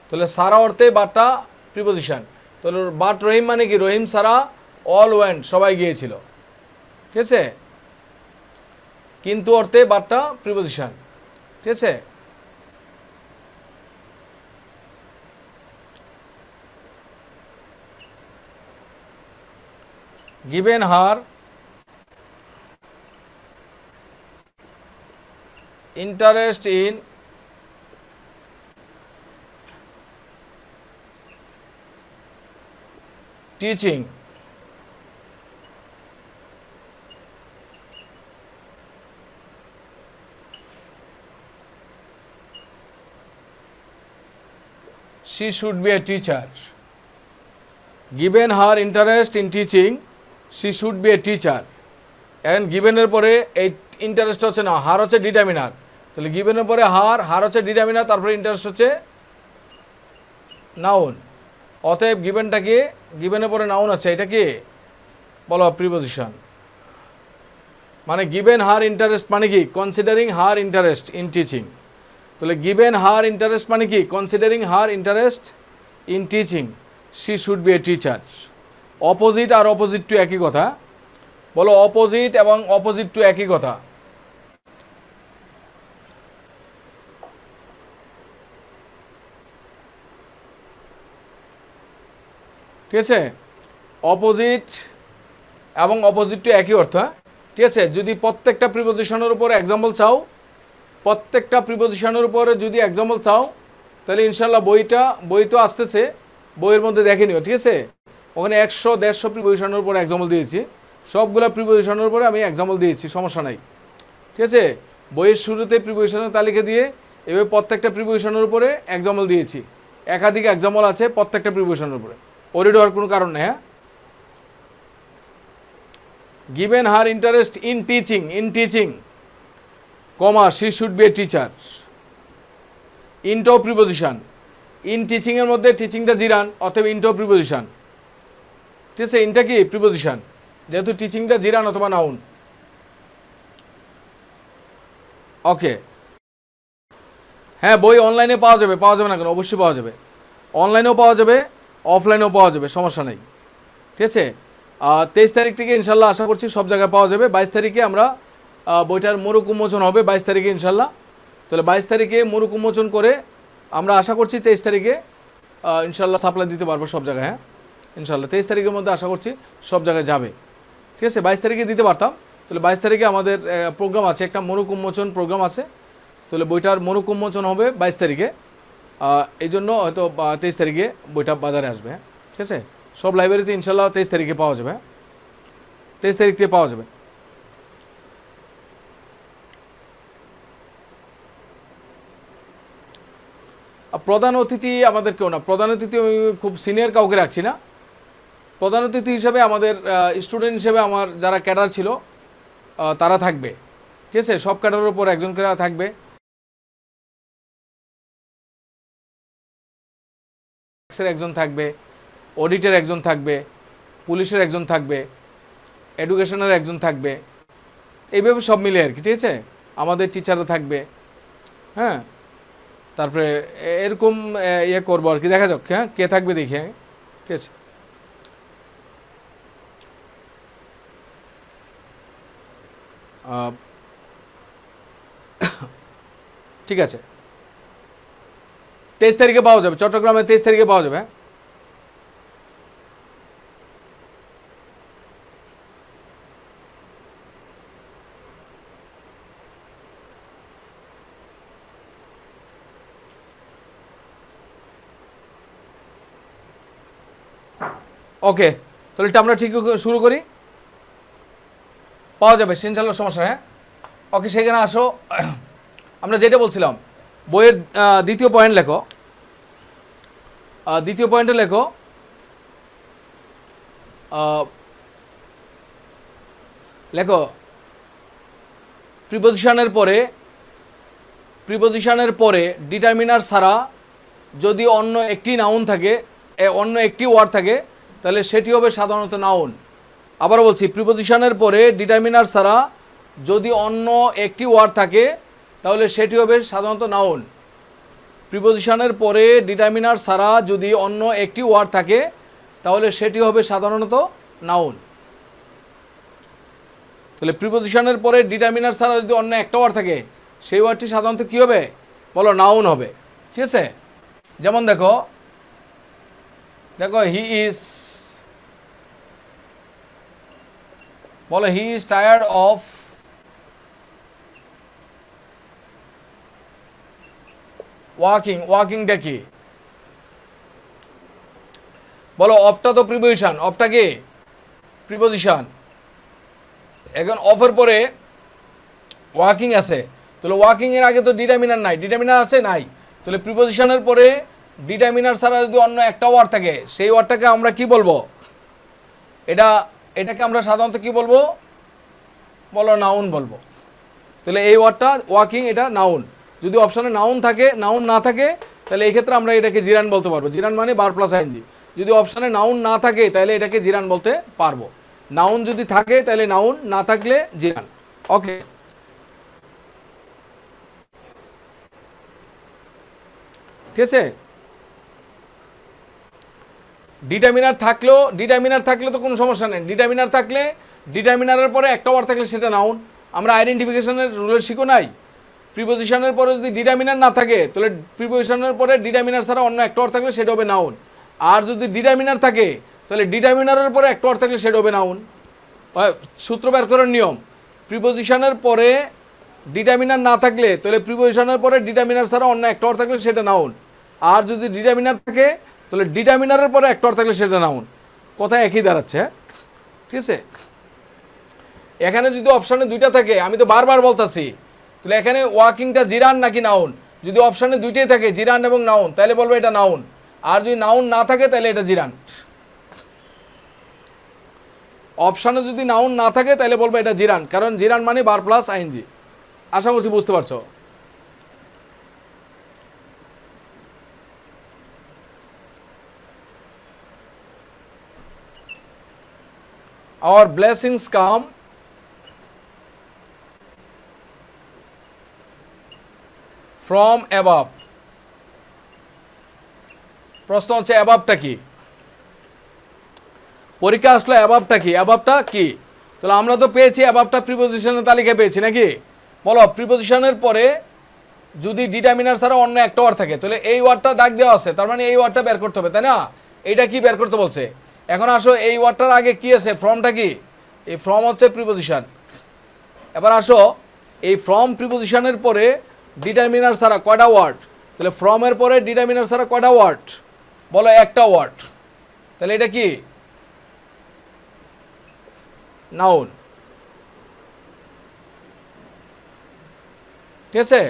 তাহলে সারা অর্থে বাটটা প্রিপোজিশন। তাহলে বাট রহিম মানে কি? রহিম সারা, অল ওয়েন্ট সবাই গিয়েছিল। ঠিক আছে? কিন্তু অর্থে বাটটা প্রিপোজিশন। ঠিক আছে? given her interest in teaching, she should be a teacher. Given her interest in teaching, she should be a teacher. And given এর পরে এই ইন্টারেস্ট হচ্ছে না, হার হচ্ছে ডিটারমিনার। তাহলে given এর পরে হার হচ্ছে ডিটারমিনার, তারপরে ইন্টারেস্ট হচ্ছে নাউন। অতএব গিভেনটা কি, গিভেনের পরে নাউন আছে, এটা কি বলো প্রিপোজিশন। মানে গিভেন হার ইন্টারেস্ট মানে কি, considering her interest in teaching. তাহলে গিভেন হার ইন্টারেস্ট মানে কি, considering her interest in teaching she should be a teacher. Opposite আর অপোজিট টু একই কথা, বলো অপোজিট এবং অপোজিট টু একই কথা। ঠিক আছে, অপোজিট এবং অপোজিট টু একই অর্থ। ঠিক আছে, যদি প্রত্যেকটা প্রিপোজিশনের উপর এক্সাম্পল চাও, প্রত্যেকটা প্রিপোজিশনের উপরে যদি এক্সাম্পল চাও, তাহলে ইনশাল্লাহ বই তো আসতেছে, বইয়ের মধ্যে দেখে নিও। ঠিক আছে, ওখানে 100-150 প্রিপোজিশনের উপর এক্সাম্পল দিয়েছি, সবগুলো প্রিপোজিশনের উপরে আমি এক্সাম্পল দিয়েছি, সমস্যা নাই। ঠিক আছে, বইয়ের শুরুতে প্রিপোজিশনের তালিকা দিয়ে এভাবে প্রত্যেকটা প্রিপোজিশনের উপরে এক্সাম্পল দিয়েছি, একাধিক এক্সাম্পল আছে প্রত্যেকটা প্রিপোজিশনের উপরে, ওরিড হওয়ার কোনো কারণ নেই। হ্যাঁ, given her interest in teaching, comma she should be a teacher. into preposition, in teaching এর মধ্যে টিচিংটা জিরান, অথবা into প্রিপোজিশন। ঠিক আছে, ইনটা কি প্রিপোজিশন, যেহেতু টিচিংটা জিরান অথবা নাউন। ওকে, হ্যাঁ বই অনলাইনে পাওয়া যাবে, পাওয়া যাবে না কেন, অবশ্যই পাওয়া যাবে, অনলাইনেও পাওয়া যাবে, অফলাইনেও পাওয়া যাবে, সমস্যা নেই। ঠিক আছে, 23 তারিখ থেকে ইনশাল্লাহ আশা করছি সব জায়গায় পাওয়া যাবে। 22 তারিখে আমরা বইটার মোড়ক উন্মোচন হবে, 22 তারিখে ইনশাল্লাহ। তাহলে 22 তারিখে মোড়ক উন্মোচন করে আমরা আশা করছি 23 তারিখে ইনশাল্লাহ সাপ্লাই দিতে পারবো সব জায়গায়। হ্যাঁ ইনশাল্লাহ 23 তারিখের মধ্যে আশা করছি সব জায়গায় যাবে। ঠিক আছে, 22 তারিখে দিতে পারতাম। তাহলে 22 তারিখে আমাদের প্রোগ্রাম আছে, একটা মোড়ক উন্মোচন প্রোগ্রাম আছে। তাহলে বইটার মোড়ক উন্মোচন হবে 22 তারিখে, এই জন্য হয়তো 23 তারিখে বইটা বাজারে আসবে। হ্যাঁ ঠিক আছে, সব লাইব্রেরিতে ইনশাল্লাহ 23 তারিখে পাওয়া যাবে। 23 তারিখ থেকে পাওয়া যাবে। প্রধান অতিথি আমাদের কেউ না, প্রধান অতিথি আমি খুব সিনিয়র কাউকে রাখছি না। প্রধান অতিথি হিসেবে আমাদের স্টুডেন্ট হিসেবে আমার যারা ক্যাডার ছিল তারা থাকবে। ঠিক আছে, সব ক্যাডারের উপর একজন করে থাকবে, একজন থাকবে, অডিটের একজন থাকবে, পুলিশের একজন থাকবে, এডুকেশনের একজন থাকবে, এইভাবে সব মিলে আর কি। ঠিক আছে, আমাদের টিচাররা থাকবে। হ্যাঁ, তারপরে এরকম ইয়ে করবো আর কি, দেখা যাক হ্যাঁ কে থাকবে দেখি। হ্যাঁ ঠিক আছে, ঠিক আছে, 23 তারিখে পাওয়া যাবে, চট্টগ্রামে 23 তারিখে পাওয়া যাবে। ওকে, তাহলে এটা আমরা ঠিক শুরু করি, পাওয়া যাবে ইনশাল্লাহ, সমস্যা। হ্যাঁ ওকে, সেখানে আসো। আমরা যেটা বলছিলাম, বইয়ের দ্বিতীয় পয়েন্ট লেখো, দ্বিতীয় পয়েন্টে লেখো লেখো প্রিপোজিশনের পরে ডিটারমিনার ছাড়া যদি অন্য একটি নাউন থাকে, অন্য একটি ওয়ার্ড থাকে, তাহলে সেটি হবে সাধারণত নাউন। আবার বলছি, প্রিপোজিশনের পরে ডিটারমিনার ছাড়া যদি অন্য একটি ওয়ার্ড থাকে, তাহলে সেটি হবে সাধারণত নাউন। প্রিপোজিশনের পরে ডিটারমিনার ছাড়া যদি অন্য একটি ওয়ার্ড থাকে, তাহলে সেটি হবে সাধারণত নাউন। তাহলে প্রিপোজিশনের পরে ডিটারমিনার ছাড়া যদি অন্য একটা ওয়ার্ড থাকে, সেই ওয়ার্ডটি সাধারণত কী হবে বলো, নাউন হবে। ঠিক আছে, যেমন দেখো হি ইজ, বলো হি ইজ টায়ার্ড অফ ওয়াকিংটা কি বলো অফটা তো প্রিপোজিশন, অফটা কি প্রিপোজিশন। এখন অফের পরে ওয়ার্কিং আছে, তাহলে ওয়ার্কিং এর আগে তো ডিটারমিনার নাই, ডিটারমিনার আছে নাই, তাহলে প্রিপোজিশনের পরে ডিটারমিনার ছাড়া যদি অন্য একটা ওয়ার্ড থাকে সেই ওয়ার্ডটাকে আমরা কি বলবো, এটাকে আমরা সাধারণত কি বলবো, বলো নাউন বলবো। তাহলে এই ওয়ার্ডটা ওয়ার্কিং, এটা নাউন। যদি অপশনে নাউন থাকে, নাউন না থাকে, তাহলে এই ক্ষেত্রে আমরা এটাকে জিরান বলতে পারবো। জিরান মানে বার প্লাস আইএনজি। যদি অপশনে নাউন না থাকে তাহলে এটাকে জিরান বলতে পারবো। নাউন যদি থাকে তাহলে নাউন, না থাকলে জিরান। ওকে, ঠিক আছে। ডিটারমিনার থাকলে তো কোনো সমস্যা নেই। ডিটারমিনার থাকলে, ডিটারমিনারের পরে একটা ওয়ার্ড থাকলে সেটা নাউন। আমরা আইডেন্টিফিকেশনের রুলের শিখো নাই, প্রিপোজিশনের পরে যদি ডিটারমিনার না থাকে তাহলে প্রিপোজিশনের পরে ডিটারমিনার ছাড়া অন্য একটা ওয়ার্ড থাকলে সেটা হবে নাউন। আর যদি ডিটারমিনার থাকে তাহলে ডিটারমিনারের পরে একটা ওয়ার্ড থাকলে সেটা হবে নাউন। সূত্র বের করার নিয়ম, প্রিপোজিশনের পরে ডিটারমিনার না থাকলে তাহলে প্রিপোজিশনের পরে ডিটারমিনার ছাড়া অন্য একটা ওয়ার্ড থাকলে সেটা নাউন। আর যদি ডিটারমিনার থাকে তাহলে ডিটারমিনারের পরে একটা ওয়ার্ড থাকলে সেটা নাউন। কথা একই দাঁড়াচ্ছে, হ্যাঁ, ঠিক আছে। এখানে যদি অপশানে দুইটা থাকে, আমি তো বারবার বলতাছি, তাহলে এখানে ওয়ার্কিংটা জিরান নাকি নাউন। যদি অপশানে দুইটাই থাকে জিরান এবং নাউন, তাহলে বলবো এটা নাউন। আর যদি নাউন না থাকে তাহলে এটা জিরান। অপশানে যদি নাউন না থাকে তাহলে বলবো এটা জিরান, কারণ জিরান মানে বার প্লাস আইএনজি। আশা করছি বুঝতে পারছো। Our blessings come from above। প্রশ্ন হচ্ছে অ্যাবাবটা কি, পরীক্ষা আসলো অ্যাবাবটা কি, অ্যাবাবটা কি। তাহলে আমরা তো পেয়েছি অ্যাবাবটা প্রিপোজিশনের তালিকায় পেয়েছি নাকি। বলো প্রিপোজিশনের পরে যদি ডিটারমিনার ছাড়া অন্য একটা ওয়ার্ড থাকে তাহলে এই ওয়ার্ডটা দাগ দেওয়া আছে, তার মানে এই ওয়ার্ডটা বের করতে হবে, তাই না। এইটা কি বের করতে বলছে। এখন আসো এই ওয়ার্ডটার আগে কি আছে, ফ্রমটা কি, এই ফ্রম হচ্ছে প্রিপোজিশন। এবার আসো এই ফ্রম প্রিপোজিশনের পরে ডিটারমিনার ছাড়া কয়টা ওয়ার্ড, তাহলে ফ্রমের পরে ডিটারমিনার ছাড়া কয়টা ওয়ার্ড, বলো একটা ওয়ার্ড, তাহলে এটা কি নাউন, ঠিক আছে।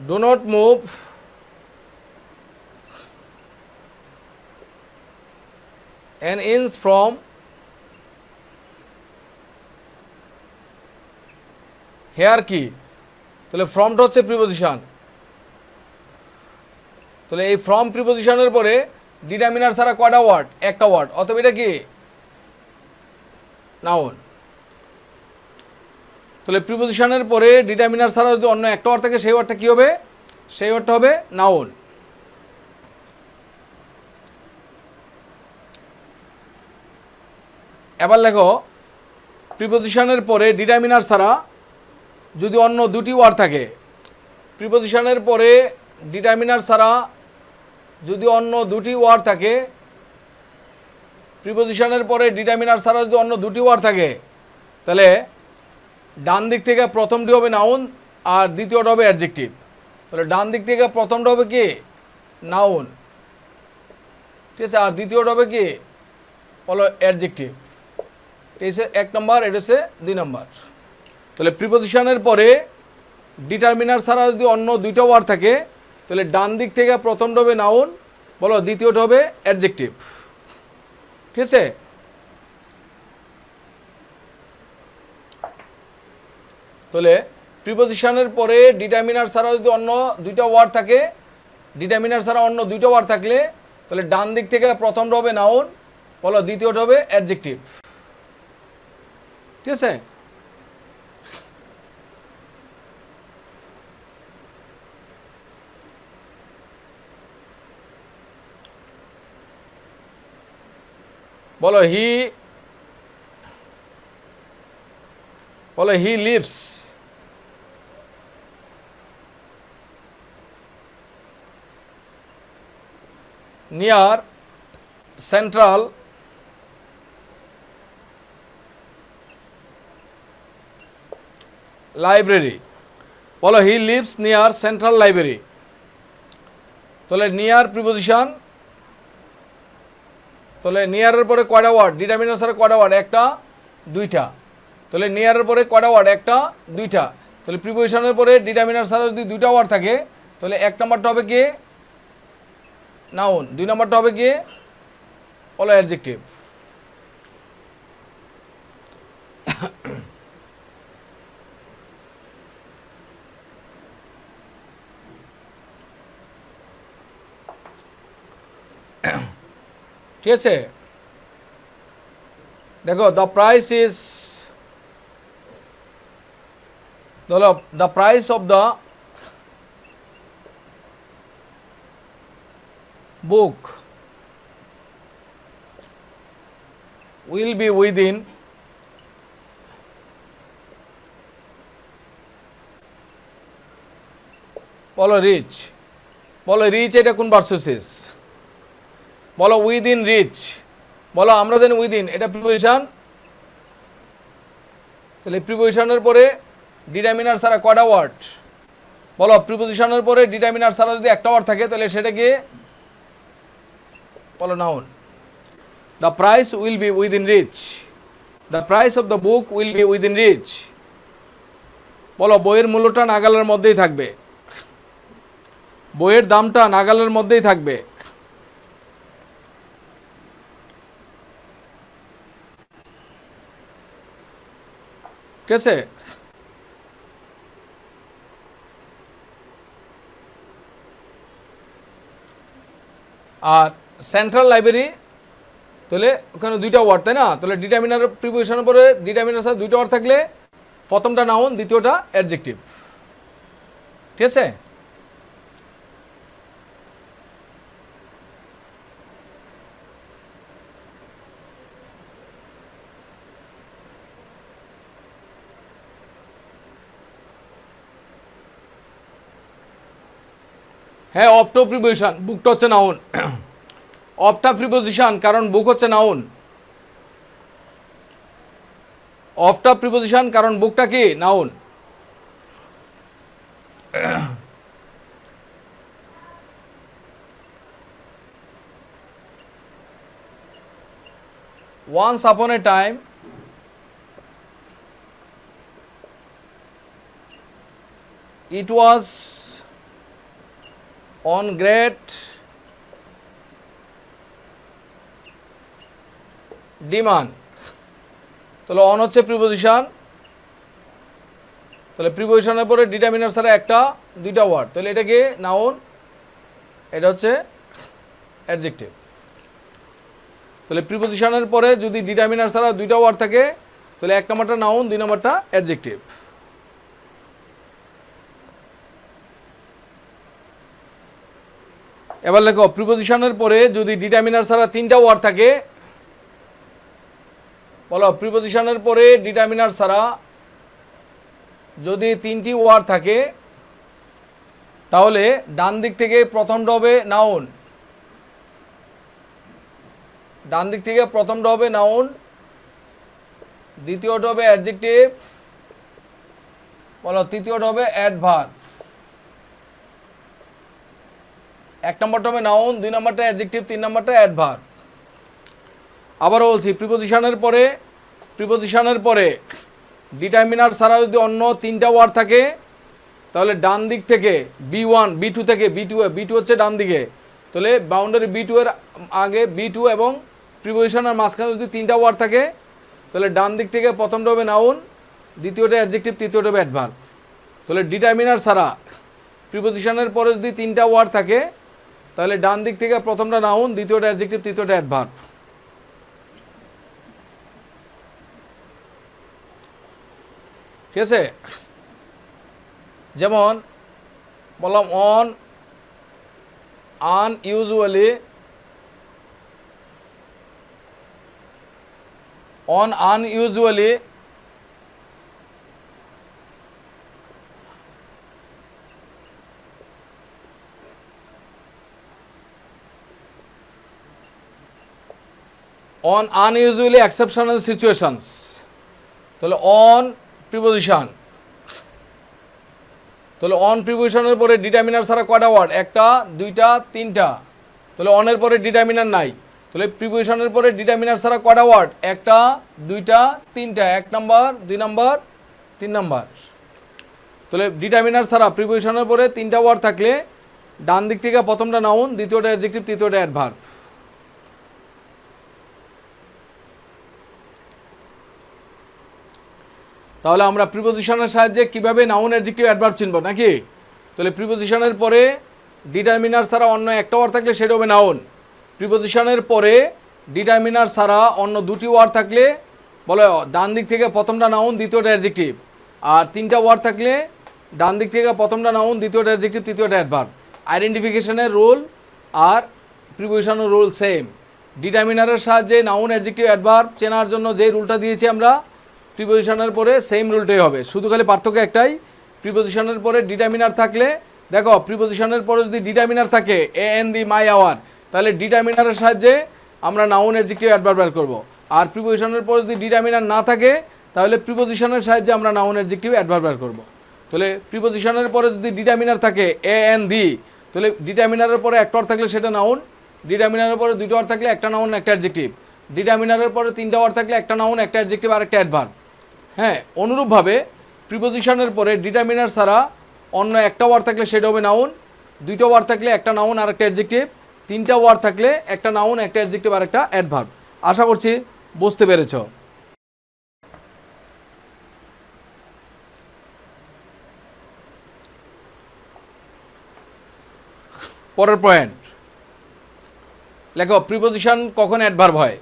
Do not move an inch from here কি, তাহলে ফ্রমটা হচ্ছে প্রিপোজিশন। তাহলে এই ফ্রম প্রিপোজিশনের পরে ডিটারমিনার ছাড়া কয়টা ওয়ার্ড, একটা ওয়ার্ড, অথবা এটা কি নাউন। তাহলে প্রিপোজিশনের পরে ডিটারমিনার ছাড়া যদি অন্য একটা ওয়ার্ড থাকে সেই ওয়ার্ডটা কি হবে, সেই ওয়ার্ডটা হবে নাউন। এবার লেখো প্রিপোজিশনের পরে ডিটারমিনার ছাড়া যদি অন্য দুটি ওয়ার্ড থাকে, প্রিপোজিশনের পরে ডিটারমিনার ছাড়া যদি অন্য দুটি ওয়ার্ড থাকে, প্রিপোজিশনের পরে ডিটারমিনার ছাড়া যদি অন্য দুটি ওয়ার্ড থাকে তাহলে ডান দিক থেকে প্রথমটি হবে নাউন আর দ্বিতীয়টা হবে অ্যাডজেক্টিভ। তাহলে ডান দিক থেকে প্রথমটা হবে কি নাউন, ঠিক আছে, আর দ্বিতীয়টা হবে কি বলো অ্যাডজেক্টিভ। ঠিক আছে, 1 নম্বর, এটা হচ্ছে 2 নম্বর। তাহলে প্রিপোজিশনের পরে ডিটারমিনার ছাড়া যদি অন্য দুইটা ওয়ার্ড থাকে তাহলে ডান দিক থেকে প্রথমটা হবে নাউন, বলো দ্বিতীয়টা হবে অ্যাডজেক্টিভ, ঠিক আছে। তাহলে প্রিপোজিশনের পরে ডিটারমিনার ছাড়া যদি অন্য দুইটা ওয়ার্ড থাকে, ডিটারমিনার ছাড়া অন্য দুইটা ওয়ার্ড থাকলে তাহলে ডান দিক থেকে প্রথমটা হবে নাউন, বলো দ্বিতীয়টা হবে অ্যাডজেক্টিভ, ঠিক আছে। বলো he lives near central library. বলো he lives near central library. তাহলে নিয়ার প্রিপোজিশন, তাহলে নিয়ারের পরে কয়টা ওয়ার্ড, ডিটারমিনার ছাড়া কয়টা ওয়ার্ড, একটা দুইটা। তাহলে নিয়ারের পরে কয়টা ওয়ার্ড, একটা দুইটা। তাহলে প্রিপোজিশনের পরে ডিটারমিনার ছাড়া যদি দুইটা ওয়ার্ড থাকে তাহলে এক নম্বরটা হবে কি নাউন, দুই নম্বরটা হবে কি বলো অ্যাডজেক্টিভ। ঠিক আছে, দেখো দ্য প্রাইস ইজ, ধরো the price of the book will be within বলো রিচ। বলো রিচ এটা কোন ভার্সেস, বলো উইদিন রিচ। বলো আমরা জানি উইদিন এটা প্রিপোজিশন, তাহলে প্রিপোজিশনের পরে ডিটারমিনার ছাড়া কয়টা ওয়ার্ড, বলো প্রিপোজিশনের পরে ডিটারমিনার ছাড়া যদি একটা ওয়ার্ড থাকে তাহলে সেটা কি বলো noun. The price will be within reach, the price of the book will be within reach. বলো বইয়ের মূল্যটা নাগালের মধ্যেই থাকবে, বইয়ের দামটা নাগালের মধ্যেই থাকবে। ঠিক আছে, আর সেন্ট্রাল লাইব্রেরি তাহলে ওখানে দুইটা ওয়ার্ড তাই না, তাহলে ডিটারমিনার প্রিপোজিশনের পরে ডিটারমিনার সাথে দুইটা ওয়ার্ড থাকলে প্রথমটা নাউন দ্বিতীয়টা অ্যাডজেক্টিভ। ঠিক আছে, হ্যাঁ অফটা প্রিপোজিশন, বুকটা হচ্ছে নাউন। অফটা প্রিপোজিশন কারণ বুক হচ্ছে নাউন, অফটা প্রিপোজিশন কারণ বুকটা কি noun. Once upon a time it was on great demand। তাহলে অন হচ্ছে প্রিপোজিশন, তাহলে প্রিপোজিশনের পরে ডিটারমিনার ছাড়া একটা দুইটা ওয়ার্ড, তাহলে এটা কি নাউন, এটা হচ্ছে অ্যাডজেক্টিভ। তাহলে প্রিপোজিশনের পরে যদি ডিটারমিনার ছাড়া দুইটা ওয়ার্ড থাকে তাহলে এক নম্বরটা নাউন, দুই নম্বরটা অ্যাডজেক্টিভ। এবার লেখো প্রিপোজিশনের পরে যদি ডিটারমিনার ছাড়া তিনটা ওয়ার্ড থাকে, বলো প্রিপোজিশনের পরে ডিটারমিনার ছাড়া যদি তিনটি ওয়ার্ড থাকে তাহলে ডান দিক থেকে প্রথমটা হবে নাউন, ডান দিক থেকে প্রথমটা হবে নাউন, দ্বিতীয়টা হবে অ্যাডজেক্টিভ, বলো তৃতীয়টা হবে অ্যাডভার্ব। এক নম্বরটা হবে নাউন, দুই নম্বরটা অ্যাডজেক্টিভ, তিন নম্বরটা অ্যাডভার্ব। আবারও বলছি প্রিপোজিশনের পরে ডিটারমিনার ছাড়া যদি অন্য তিনটা ওয়ার্ড থাকে তাহলে ডান দিক থেকে B1 B2 থেকে B2 হচ্ছে ডান দিকে, তাহলে বাউন্ডারি B2 এর আগে B2 এবং প্রিপোজিশনের মাঝখানে যদি তিনটা ওয়ার্ড থাকে তাহলে ডান দিক থেকে প্রথমটা হবে নাউন, দ্বিতীয়টা অ্যাডজেক্টিভ, তৃতীয়টা হবে অ্যাডভার্ব। তাহলে ডিটারমিনার ছাড়া প্রিপোজিশনের পরে যদি তিনটা ওয়ার্ড থাকে তাহলে ডান দিক থেকে প্রথমটা নাউন, দ্বিতীয়টা অ্যাডজেক্টিভ, তৃতীয়টা অ্যাডভার্ব। ঠিক আছে, যেমন বললাম on unusually, on unusually on unusually exceptional situations, তাহলে অন প্রিপোজিশন, তাহলে অন প্রিপোজিশনের পরে ডিটারমিনার ছাড়া কয়টা ওয়ার্ড? একটা, দুইটা, তিনটা। তাহলে অনের পরে ডিটারমিনার নাই, তাহলে প্রিপোজিশনের পরে ডিটারমিনার ছাড়া কয়টা ওয়ার্ড? একটা, দুইটা, তিনটা। 1 নাম্বার, 2 নাম্বার, 3 নাম্বার। তাহলে ডিটারমিনার ছাড়া প্রিপোজিশনের পরে 3টা ওয়ার্ড থাকলে ডান দিক থেকে প্রথমটা নাউন, দ্বিতীয়টা অ্যাডজেক্টিভ, তৃতীয়টা অ্যাডভার্ব। তাহলে আমরা প্রিপোজিশনের সাহায্যে কিভাবে নাউন, অ্যাডজেক্টিভ, অ্যাডভার্ব চিনব নাকি? তাহলে প্রিপোজিশনের পরে ডিটারমিনার ছাড়া অন্য একটা ওয়ার্ড থাকলে সেটা হবে নাউন। প্রিপোজিশনের পরে ডিটারমিনার ছাড়া অন্য 2টি ওয়ার্ড থাকলে বলো ডান দিক থেকে প্রথমটা নাউন, দ্বিতীয়টা অ্যাডজেক্টিভ। আর 3টা ওয়ার্ড থাকলে ডান দিক থেকে প্রথমটা নাউন, দ্বিতীয়টা অ্যাডজেক্টিভ, তৃতীয়টা অ্যাডভার্ব। আইডেন্টিফিকেশনের রুল আর প্রিপোজিশনের রুল সেম। ডিটারমিনারের সাহায্যে নাউন, অ্যাডজেক্টিভ, অ্যাডভার্ব চেনার জন্য যে রুলটা দিয়েছি আমরা, প্রিপোজিশনের পরে সেম রুলটাই হবে, শুধু খালি পার্থক্য একটাই। প্রিপোজিশনের পরে ডিটারমিনার থাকলে দেখো, প্রিপোজিশনের পরে যদি ডিটারমিনার থাকে A N the my our, তাহলে ডিটারমিনারের সাহায্যে আমরা নাউন, অ্যাডজেক্টিভ, অ্যাডভার্ব বের করব। আর প্রিপোজিশনের পরে যদি ডিটারমিনার না থাকে তাহলে প্রিপোজিশনের সাহায্যে আমরা নাউন, অ্যাডজেক্টিভ, অ্যাডভার্ব বের করব। তাহলে প্রিপোজিশনের পরে যদি ডিটারমিনার থাকে এ এন দি, তাহলে ডিটারমিনারের পরে একটা ওয়ার্ড থাকলে সেটা নাউন, ডিটারমিনারের পরে 2টা ওয়ার্ড থাকলে একটা নাউন, একটা অ্যাডজেক্টিভ, ডিটারমিনারের পরে 3টা ওয়ার্ড থাকলে একটা নাউন, একটা অ্যাডজেক্টিভ আর একটা অ্যাডভার্ব। হ্যাঁ, অনুরূপভাবে প্রিপোজিশনের পরে ডিটারমিনার ছাড়া অন্য একটা ওয়ার্ড থাকলে সেটা হবে নাউন, 2টা ওয়ার্ড থাকলে একটা নাউন আর একটা অ্যাডজেক্টিভ, 3টা ওয়ার্ড থাকলে একটা নাউন, একটা অ্যাডজেক্টিভ আর একটা অ্যাডভার্ব। আশা করছি বুঝতে পেরেছ। পরের পয়েন্ট লেখো, প্রিপোজিশন কখন অ্যাডভার্ব হয়?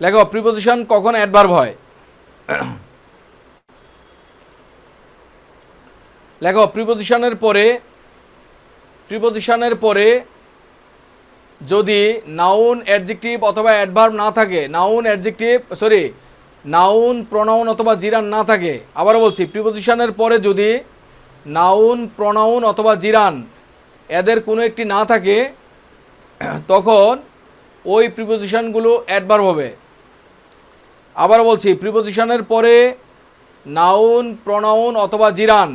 লেখো, প্রিপোজিশন কখন অ্যাডভার্ব হয়? লেখো, প্রিপোজিশনের পরে যদি নাউন, অ্যাডজেক্টিভ অথবা অ্যাডভার্ব না থাকে, নাউন, প্রনাউন অথবা জিরান না থাকে। আবারও বলছি, প্রিপোজিশনের পরে যদি নাউন, প্রনাউন অথবা জিরান এদের কোনো একটি না থাকে তখন ওই প্রিপোজিশনগুলো অ্যাডভার্ব হবে। আবারও বলছি, প্রিপোজিশনের পরে নাউন, প্রনাউন অথবা জিরান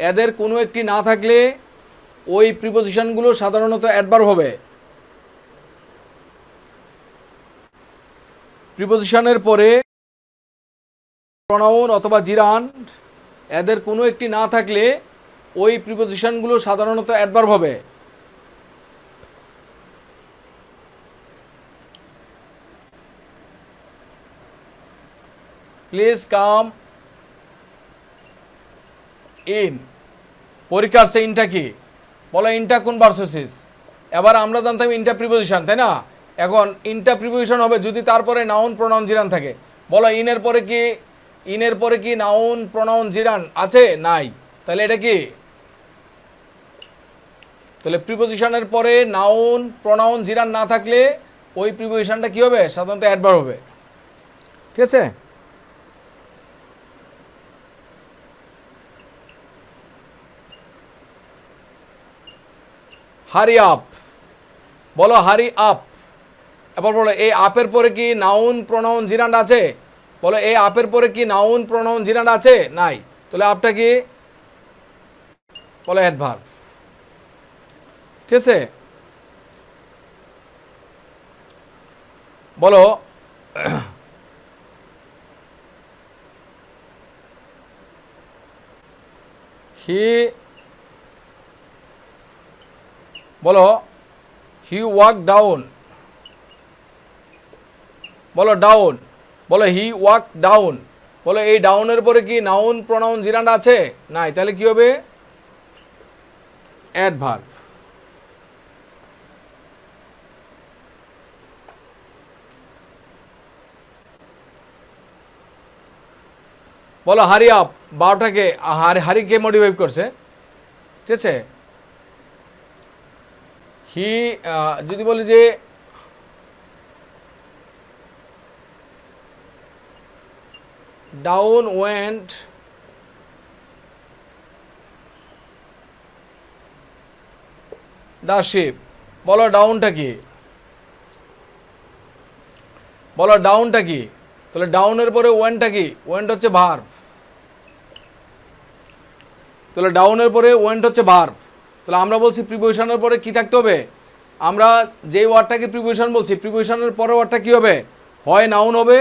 এদের কোনো একটি না থাকলে ওই প্রিপোজিশনগুলো সাধারণত অ্যাডভার্ব হবে। প্রিপোজিশনের পরে প্রনাউন অথবা জিরান এদের কোনো একটি না থাকলে ওই প্রিপোজিশনগুলো সাধারণত অ্যাডভার্ব হবে। Please come in. পরীক্ষা আসছে, ইনটা কি? বলো, ইনটা কোন ভার্সেসিস? এবার আমরা জানতাম ইনটা প্রিপোজিশন, তাই না? এখন ইনটা প্রিপোজিশন হবে যদি তারপরে নাউন, প্রনাউন, জিরান থাকে। বলো, ইনের পরে কি নাউন, প্রনাউন, জিরান আছে? নাই। তাহলে এটা কি? তাহলে প্রিপোজিশনের পরে নাউন, প্রনাউন, জিরান না থাকলে ওই প্রিপোজিশনটা কি হবে? সাধারণত অ্যাডভার্ব হবে। ঠিক আছে? Hurry up. বলো, হারি আপ। এবার বলো, এই আপের পরে কি নাউন, প্রনাউন, জিরান্ড আছে? বলো, এই আপের পরে কি নাউন, প্রনাউন, জিরান্ড আছে? নাই। তাহলে আপটা কি? বলো, অ্যাডভার্ব। ঠিক আছে? বলো, হি, বলো, হি ওয়াক ডাউন। বলো, ডাউন। বলো, হি ওয়াক ডাউন। বলো, এই ডাউনের পরে কি নাউন, প্রনাউন, জিরান্ড আছে? নাই। তাহলে কি হবে? অ্যাডভার্ব। বলো, হারি আপ। বারোটাকে হারিকে মডিফাই করছে। ঠিক আছে? হি, যদি বলি যে ডাউন ওয়েন্ট দ্য শিপ। বলো, ডাউনটা কি? বলো ডাউনটা কি? তাহলে ডাউনের পরে ওয়েনটা কি? ওয়েন্ট হচ্ছে ভার্ব। তাহলে ডাউনের পরে ওয়েন্ট হচ্ছে ভার্ব। তাহলে আমরা বলছি প্রিপোজিশনের পরে কি থাকতে হবে? আমরা যেই ওয়ার্ডটাকে প্রিপোজিশন বলছি, প্রিপোজিশনের পরে ওয়ার্ডটা কি হবে? হয় নাউন হবে,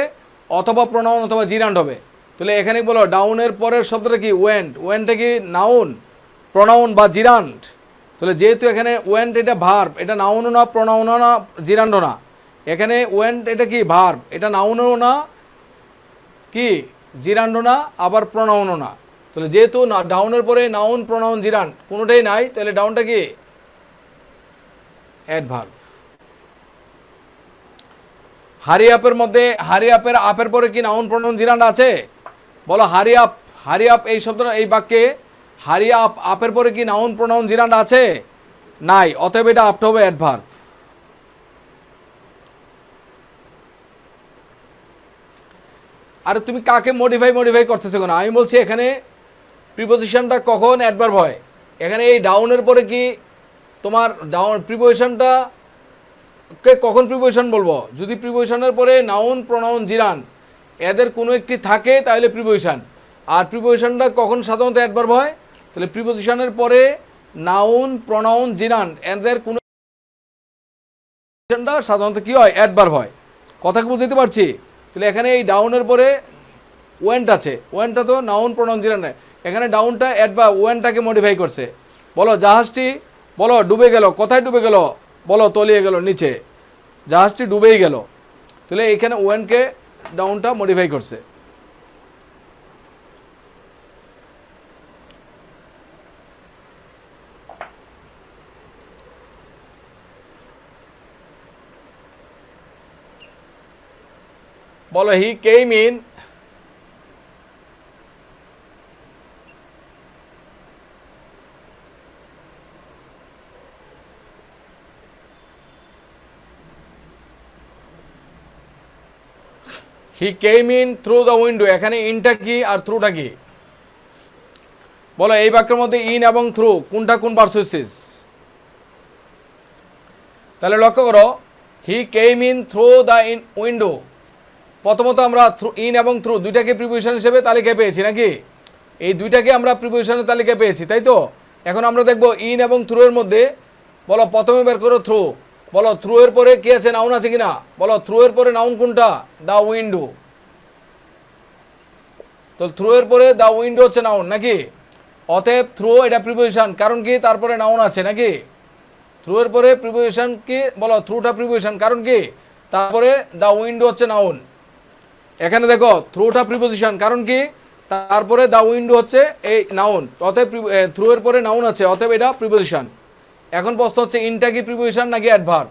অথবা প্রোনাউন, অথবা জিরান্ড হবে। তাহলে এখানে বলো ডাউনের পরের শব্দটা কি? ওয়েন্ট। ওয়েন্টটা কি নাউন, প্রোনাউন বা জিরান্ড? তাহলে যেহেতু এখানে ওয়েন্ট এটা ভার্ব, এটা নাউনও না, প্রোনাউনও না, জিরান্ডও না। এখানে ওয়েন্ট এটা কি? ভার্ব। এটা নাউনও না, কি জিরান্ডও না, আবার প্রোনাউনও না। তাহলে যেহেতু ডাউনের পরে নাউন, প্রোনাউন, জিরান্ড কোনোটাই নাই, তাহলে ডাউনটা কি? অ্যাডভার্ব। হারি আপের মধ্যে, হারি আপের আপের পরে কি নাউন, প্রোনাউন, জিরান্ড আছে? বলো হারি আপ। হারি আপ এই শব্দটা, এই বাক্যে হারি আপ, আপের পরে কি নাউন, প্রোনাউন, জিরান্ড আছে? নাই। অতএব এটা আপটা হবে অ্যাডভার্ব। আর তুমি কাকে মডিফাই করতেছো কেন? আমি বলছি এখানে প্রিপোজিশনটা কখন অ্যাডভার্ব হয়? এখানে এই ডাউনের পরে কি তোমার ডাউন প্রিপোজিশনটা কে কখন প্রিপোজিশন বলবো? যদি প্রিপোজিশনের পরে নাউন, প্রোনাউন, জিরান্ড এদের কোনো একটি থাকে তাহলে প্রিপোজিশন। আর প্রিপোজিশনটা কখন সাধারণত অ্যাডভার্ব হয়? তাহলে প্রিপোজিশনের পরে নাউন, প্রোনাউন, জিরান্ড এদের কোনো সাধারণত কি হয়? অ্যাডভার্ব হয়। কথা কি বুঝতে পারছি? তাহলে এখানে এই ডাউনের পরে ওয়েন্ট আছে, ওয়েন্টটা তো নাউন, প্রোনাউন, জিরান্ড নয়। এখানে ডাউনটা অ্যাডভার্ব, ওয়েন্টটাকে মডিফাই করছে। বলো জাহাজটি, বলো ডুবে গেল। কোথায় ডুবে গেল? বলো তলিয়ে গেল নিচে। জাহাজটি ডুবেই গেল। তাহলে এখানে ওয়েনকে ডাউনটা মডিফাই করছে। বলো he came in, he came in through the window. এখানে ইনটা কি আর থ্রুটা কি? বলো এই বাক্যের মধ্যে ইন এবং থ্রু কোনটা কোন পারসুসিস? তাহলে লক্ষ্য করো, he came in through the window. প্রথমত আমরা ইন এবং থ্রু দুইটাকে প্রিপোজিশন হিসেবে তালিকায় পেয়েছি নাকি? এই দুইটাকে আমরা প্রিপোজিশনের তালিকায় পেয়েছি, তাই তো? এখন আমরা দেখব ইন এবং থ্রু এর মধ্যে, বলো প্রথমে বের করো থ্রু। বলো থ্রু এর পরে কি আছে? নাউন আছে কিনা? বলো থ্রু এর পরে নাউন কোনটা? The window. তো থ্রু এর পরে দ্য উইন্ডো হচ্ছে নাউন নাকি? অতএব থ্রু এটা প্রিপোজিশন, কারণ কি তারপরে নাউন আছে নাকি? থ্রু এর পরে প্রিপোজিশন কি? বলো থ্রুটা প্রিপোজিশন, কারণ কি তারপরে দ্য উইন্ডো হচ্ছে নাউন। এখানে দেখো থ্রুটা প্রিপোজিশন, কারণ কি তারপরে দ্য উইন্ডো হচ্ছে এই নাউন। অতএব থ্রু এর পরে নাউন আছে, অতএব এটা প্রিপোজিশন। এখন প্রশ্ন হচ্ছে ইনটা কি প্রিপোজিশন নাকি অ্যাডভার্ব?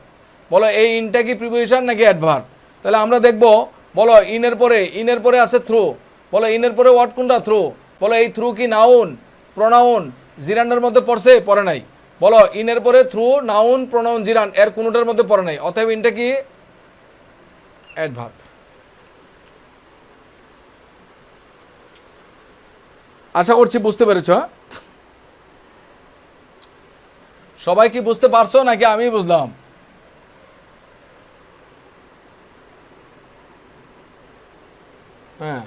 বলো এই ইনটা কি প্রিপোজিশন নাকি অ্যাডভার্ব? তাহলে আমরা দেখব, বলো ইনের পরে আছে থ্রু। বলো ইনের পরে ওয়ার্ড কোনটা? থ্রু। বলো এই থ্রু কি নাউন, প্রোনাউন, জিরান্ডের মধ্যে পড়ছে? পড়ে নাই। বলো ইনের পরে থ্রু, নাউন, প্রোনাউন, জিরান্ড এর কোনোটার মধ্যে পড়ে নাই। অতএব ইনটা কি? অ্যাডভার্ব। আশা করছি বুঝতে পেরেছ। সবাই কি বুঝতে পারছো নাকি আমি বুঝলাম? হ্যাঁ,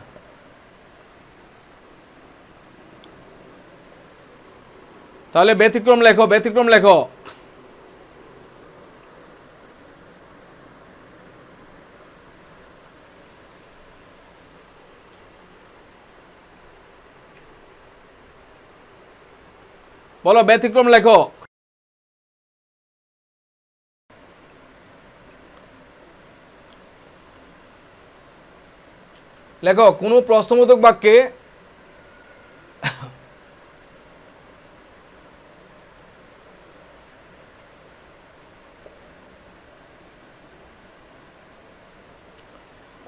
তাহলে ব্যতিক্রম লেখো, ব্যতিক্রম লেখো। বলো ব্যতিক্রম লেখো। লেখো কোনো প্রশ্নবোধক বাক্যে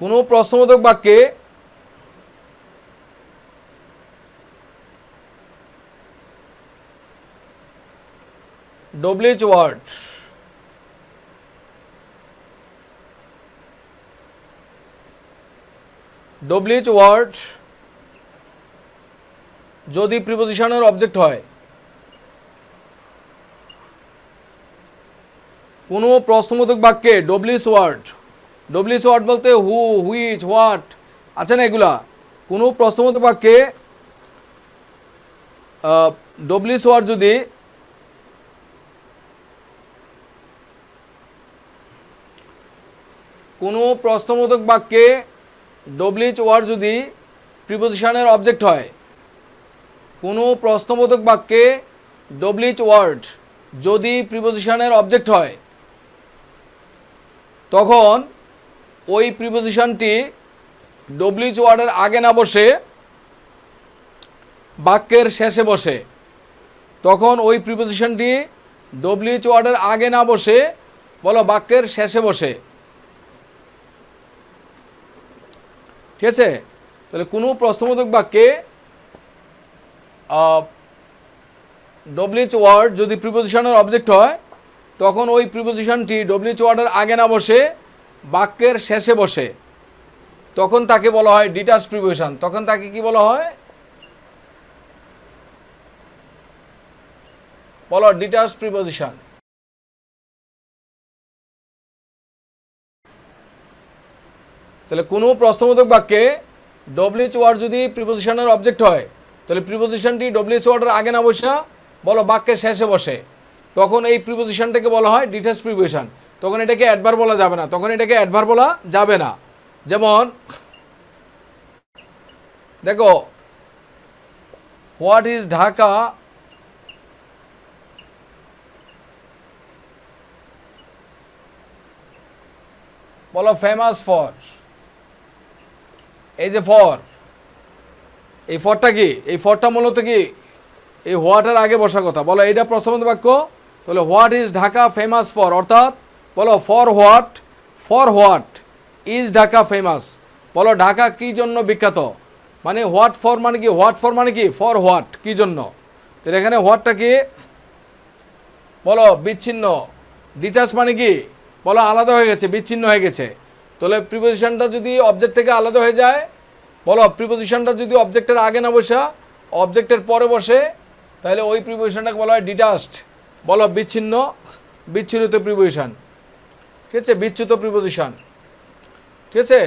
কোনো প্রশ্নবোধক বাক্যে ডব্লিউএইচ ওয়ার্ড ডব্লিউএইচ ওয়ার্ড যদি প্রিপোজিশনের অবজেক্ট হয়, কোনো প্রশ্নবোধক বাক্যে ডব্লিউএইচ ওয়ার্ড ডব্লিউএইচ ওয়ার্ড বলতে হু, হুইচ, হোয়াট আছে না এগুলা। কোনো প্রশ্নবোধক বাক্যে ডব্লিউএইচ ওয়ার্ড যদি কোনো প্রশ্নবোধক বাক্যে ডব্লিউএইচ ওয়ার্ড যদি প্রিপোজিশনের অবজেক্ট হয়, কোনো প্রশ্নবোধক বাক্যে ডব্লিউএইচ ওয়ার্ড যদি প্রিপোজিশনের অবজেক্ট হয়, তখন ওই প্রিপোজিশনটি ডব্লিউএইচ ওয়ার্ডের আগে না বসে বাক্যের শেষে বসে। তখন ওই প্রিপোজিশনটি ডব্লিউএইচ ওয়ার্ডের আগে না বসে বলো বাক্যের শেষে বসে। ঠিক আছে? তাহলে কোনো প্রশ্নবোধক বাক্যে ডব্লিউএইচ ওয়ার্ড যদি প্রিপোজিশনের অবজেক্ট হয়, তখন ওই প্রিপোজিশনটি ডব্লিউএইচ ওয়ার্ডের আগে না বসে বাক্যের শেষে বসে। তখন তাকে বলা হয় ডিটাচ প্রিপোজিশন। তখন তাকে কি বলা হয়? বলো ডিটাচ প্রিপোজিশন। তাহলে কোনো প্রশ্নবোধক বাক্যে ডব্লিউএইচ ওয়ার্ড যদি প্রিপোজিশনের অবজেক্ট হয়, তাহলে প্রিপোজিশনটি ডব্লিউএইচ ওয়ার্ডের আগে না বসে বলো বাক্যের শেষে বসে। তখন এই প্রিপোজিশনটাকে বলা হয় ডিটাচ প্রিপোজিশন। তখন এটাকে অ্যাডভার্ব বলা যাবে না। তখন এটাকে অ্যাডভার্ব বলা যাবে না। যেমন দেখো, হোয়াট ইজ ঢাকা বলো ফেমাস ফর। এই যে ফর, এই ফরটা কি? এই ফরটা মূলত কি এই হোয়াটের আগে বসার কথা। বলো এইটা প্রশ্নবোধক বাক্য। তাহলে what is Dhaka famous for, অর্থাৎ বলো for what is Dhaka famous. বলো ঢাকা কি জন্য বিখ্যাত। মানে হোয়াট ফর মানে কি? হোয়াট ফর মানে কি? ফর হোয়াট, কি জন্য। তাহলে এখানে হোয়াটটা কি? বলো বিচ্ছিন্ন। ডিটাচ মানে কি? বলো আলাদা হয়ে গেছে, বিচ্ছিন্ন হয়ে গেছে। তাহলে প্রিপোজিশনটা যদি অবজেক্ট থেকে আলাদা হয়ে যায়, বলো প্রিপোজিশনটা যদি অবজেক্টের আগে না বসে অবজেক্টের পরে বসে, তাহলে ওই প্রিপোজিশনটাকে বলা হয় ডিটাচড। বলো বিচ্ছিন্ন, বিচ্ছুরিত প্রিপোজিশন। ঠিক আছে? বিচ্যুত প্রিপোজিশন। ঠিক আছে?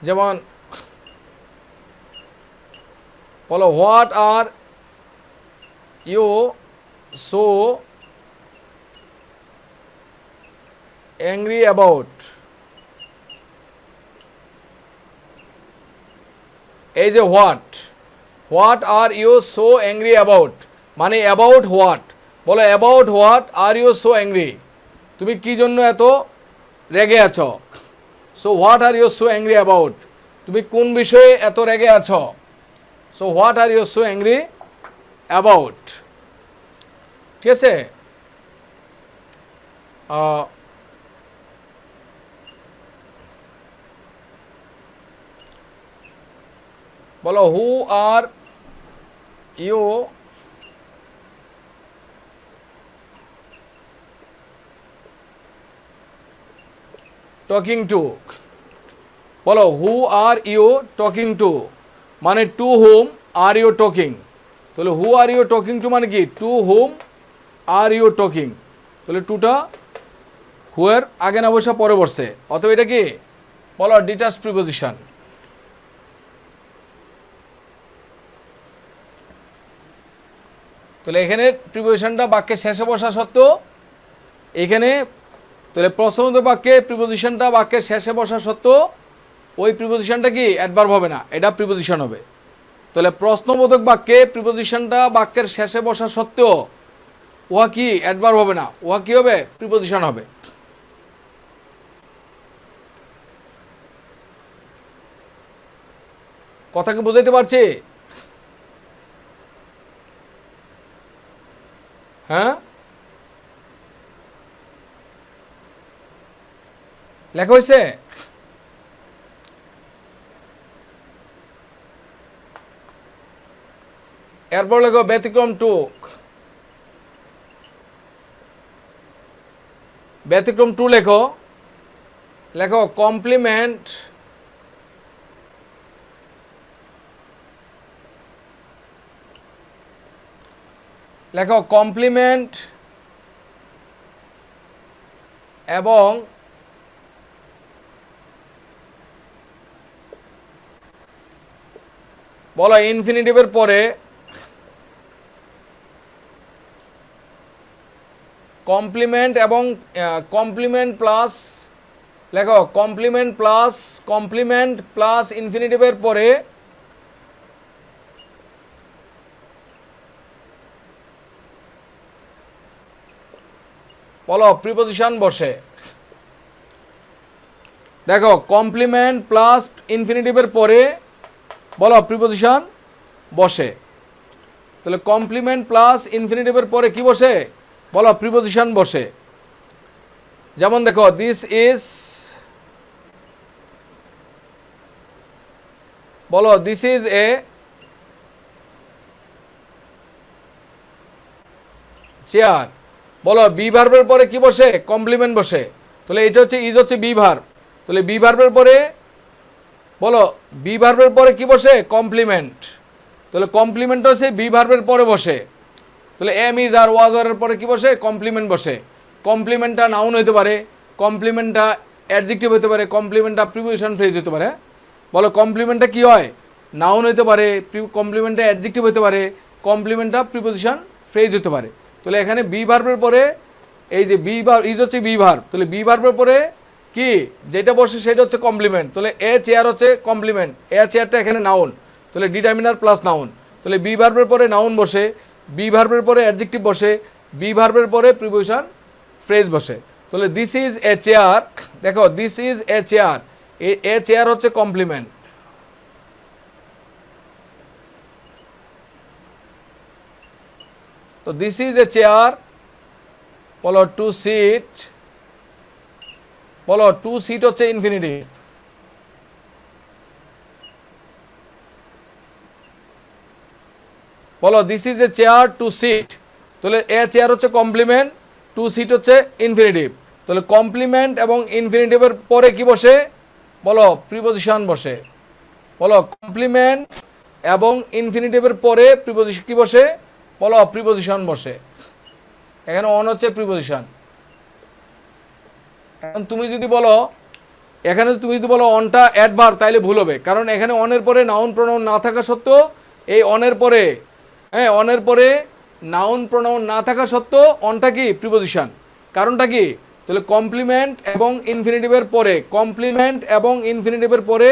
যেমন বলো what are you so angry about. এই যে what are you so angry about, মানে অ্যাবাউট হোয়াট। বলো about what are you so angry, তুমি কি জন্য এত রেগে আছো। So what are you so angry about, তুমি কোন বিষয়ে এত রেগে আছো। So what are you so angry about. ঠিক আছে? বলো who are you talking to. বলো who are you talking to, মানে two whom are you talking. তাহলে who are you talking to মানে কি? To whom are you talking. তাহলে টুটা হুয়ের আগে না বসে পরে বসছে, অথবা এটা কি? বলো ডিটাচ প্রিপোজিশন। তাহলে এখানে প্রিপোজিশনটা বাক্যের শেষে বসা সত্ত্বেও এখানে, তাহলে প্রশ্নবোধক বাক্যে প্রিপোজিশনটা বাক্যের শেষে বসা সত্ত্বেও ওই প্রিপোজিশনটা কি? অ্যাডভার্ব হবে না, এটা প্রিপোজিশন হবে। তাহলে প্রশ্নবোধক বাক্যে প্রিপোজিশনটা বাক্যের শেষে বসা সত্ত্বেও উহা কি? অ্যাডভার্ব হবে না, উহা কি হবে? প্রিপোজিশন হবে। কথা কি বুঝাইতে পারছি? হ্যাঁ, লেখা হয়েছে? এরপর লেখো ব্যতিক্রম টু। ব্যতিক্রম টু লেখো। লেখো কমপ্লিমেন্ট লেখো কমপ্লিমেন্ট এবং বলো ইনফিনিটিভের পরে কমপ্লিমেন্ট এবং কমপ্লিমেন্ট প্লাস, লেখো কমপ্লিমেন্ট প্লাস ইনফিনিটিভের পরে বলো প্রিপজিশন বসে। দেখো কমপ্লিমেন্ট প্লাস ইনফিনিটিভের পরে বলো প্রিপজিশন বসে। তাহলে কমপ্লিমেন্ট প্লাস ইনফিনিটিভের পরে কি বসে? বলো প্রিপজিশন বসে। যেমন দেখো দিস ইজ, বলো দিস ইজ এ চেয়ার। বলো বি ভার্বের পরে কি বসে? কমপ্লিমেন্ট বসে। তাহলে এটা হচ্ছে ইজ হচ্ছে বি ভার্ব। তাহলে বি ভার্বের পরে বলো বি ভার্বের পরে কি বসে? কমপ্লিমেন্ট। তাহলে কমপ্লিমেন্ট হচ্ছে বি ভার্বের পরে বসে। তাহলে এম ইজ আর ওয়াজ আর এর পরে কি বসে? কমপ্লিমেন্ট বসে। কমপ্লিমেন্টটা নাউন হতে পারে, কমপ্লিমেন্টটা অ্যাডজেক্টিভ হতে পারে, কমপ্লিমেন্টটা প্রিপোজিশন ফ্রেজ হতে পারে। বলো কমপ্লিমেন্টটা কি হয়? নাউন হতে পারে, কমপ্লিমেন্টটা অ্যাডজেক্টিভ হতে পারে, কমপ্লিমেন্টটা প্রিপোজিশন ফ্রেজ হতে পারে। তাহলে এখানে বি ভার্বের পরে এই যে বি ভার্ব, ইজ হচ্ছে বি ভার্ব, তাহলে বি ভার্বের পরে কি যেটা বসে সেটা হচ্ছে কমপ্লিমেন্ট। তাহলে এ চেয়ার হচ্ছে কমপ্লিমেন্ট, এ চেয়ারটা এখানে নাউন, তাহলে ডিটারমিনার প্লাস নাউন। তাহলে বি ভার্বের পরে নাউন বসে, বি ভার্বের পরে অ্যাডজেক্টিভ বসে, বি ভার্বের পরে প্রিপোজিশন ফ্রেজ বসে। তাহলে দিস ইজ এ চেয়ার, দেখো this is a chair, a chair হচ্ছে কমপ্লিমেন্ট। তো দিস ইজ এ চেয়ার, বলো টু সিট, বলো টু সিট হচ্ছে ইনফিনিটিভ। বলো this is a chair to sit, তাহলে এ চেয়ার হচ্ছে কমপ্লিমেন্ট, টু সিট হচ্ছে ইনফিনিটিভ। তাহলে কমপ্লিমেন্ট এবং ইনফিনিটিভের পরে কি বসে? বলো প্রিপোজিশন বসে। বলো কমপ্লিমেন্ট এবং ইনফিনিটিভের পরে প্রিপোজিশন কি বসে? বলো প্রিপোজিশন বসে। এখানে অন হচ্ছে প্রিপোজিশন। এখন তুমি যদি বলো, এখানে তুমি যদি বলো অনটা অ্যাডভার্ব, তাইলে ভুল হবে, কারণ এখানে অনের পরে নাউন প্রোনাউন না থাকা সত্ত্বেও এই অনের পরে, হ্যাঁ অনের পরে নাউন প্রোনাউন না থাকা সত্ত্বেও অনটা কি? প্রিপোজিশন। কারণটা কি? তাহলে কমপ্লিমেন্ট এবং ইনফিনিটিভের পরে, কমপ্লিমেন্ট এবং ইনফিনিটিভের পরে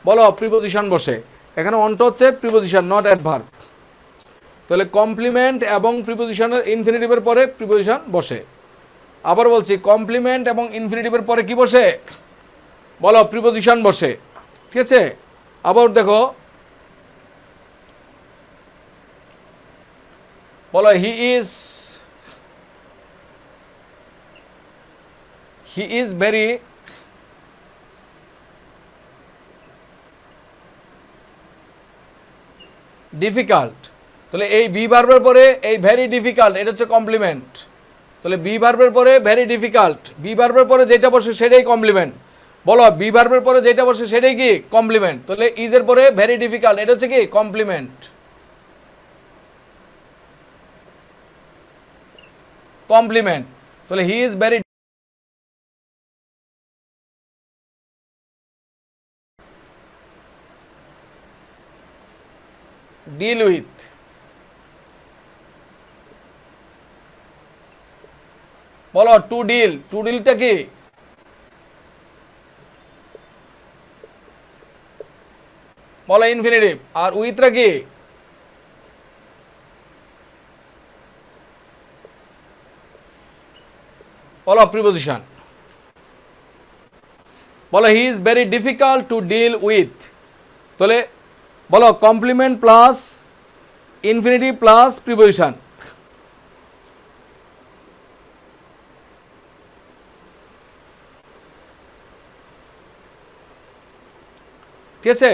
বলো প্রিপোজিশন বসে। এখানে অনটা হচ্ছে প্রিপোজিশন, নট অ্যাডভার্ব। তাহলে কমপ্লিমেন্ট এবং প্রিপোজিশনের ইনফিনিটিভের পরে প্রিপোজিশন বসে। আবার বলছি কমপ্লিমেন্ট এবং ইনফিনিটিভের পরে কি বসে? বলো প্রিপোজিশন বসে। ঠিক আছে, আবার দেখো বলো হি ইজ ভেরি ডিফিকাল্ট। তাহলে এই বি ভার্বের পরে এই ভেরি ডিফিকাল্ট, এটা হচ্ছে কমপ্লিমেন্ট। তাহলে বি ভার্বের পরে ভেরি ডিফিকাল্ট, বি ভার্বের পরে যেটা বসে সেটাই কমপ্লিমেন্ট। বলো বি ভার্বের পরে যেটা বসে সেটাই কি? কমপ্লিমেন্ট। তাহলে ইজের পরে ভেরি ডিফিকাল্ট, এটা হচ্ছে কি? কমপ্লিমেন্ট। কমপ্লিমেন্ট। তাহলে he is very deal with. বলো টু ডিল, টু ডিলটা কি? বলো ইনফিনিটিভ। আর উইথটা কি? বলো প্রিপোজিশন। বলো he is very difficult to deal with. তাহলে বলো complement plus infinitive plus preposition. ঠিক আছে,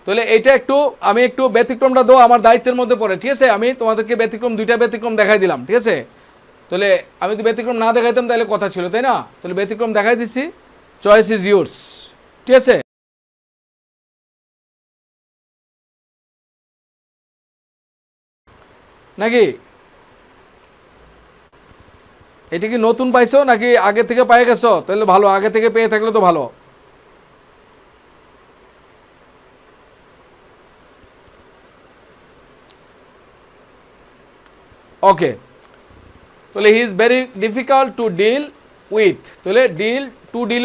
তাহলে এইটা একটু আমি একটু ব্যতিক্রমটা দেবো, আমার দায়িত্বের মধ্যে পড়ে। ঠিক আছে, আমি তোমাদেরকে ব্যতিক্রম, দুইটা ব্যতিক্রম দেখাই দিলাম। ঠিক আছে, তাহলে আমি যদি ব্যতিক্রম না দেখাইতাম তাহলে কথা ছিল, তাই না? তাহলে ব্যতিক্রম দেখাই দিচ্ছি, চয়েস ইজ ইউর্স। ঠিক আছে, নাকি এটা কি নতুন পাইছো নাকি আগে থেকে পেয়ে গেছো? তাহলে ভালো, আগে থেকে পেয়ে থাকলে তো ভালো। ওকে, তাহলে he is very difficult to deal with, তাহলে ডিল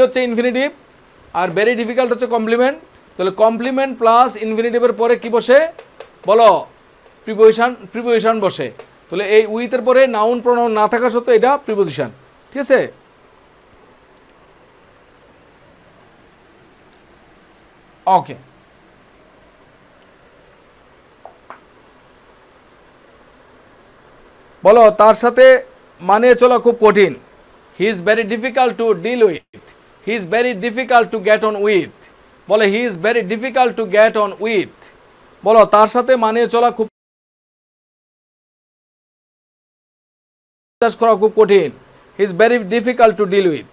হচ্ছে ইনফিনিটিভ আর ভেরি ডিফিকাল্ট হচ্ছে কমপ্লিমেন্ট। তাহলে কমপ্লিমেন্ট প্লাস ইনফিনিটিভের পরে কি বসে বলো, প্রিপোজিশন বসে। তাহলে এই উইথের পরে নাউন প্রোনাউন না থাকা সত্ত্বেও এটা প্রিপোজিশন, ঠিক আছে। ওকে, বলো তার সাথে মানিয়ে চলা খুব কঠিন। He is very difficult to deal with, he is very difficult to get on with, বলে he is very difficult to get on with, বলো তার সাথে মানিয়ে চলা খুব করা খুব কঠিন। He is very difficult to deal with.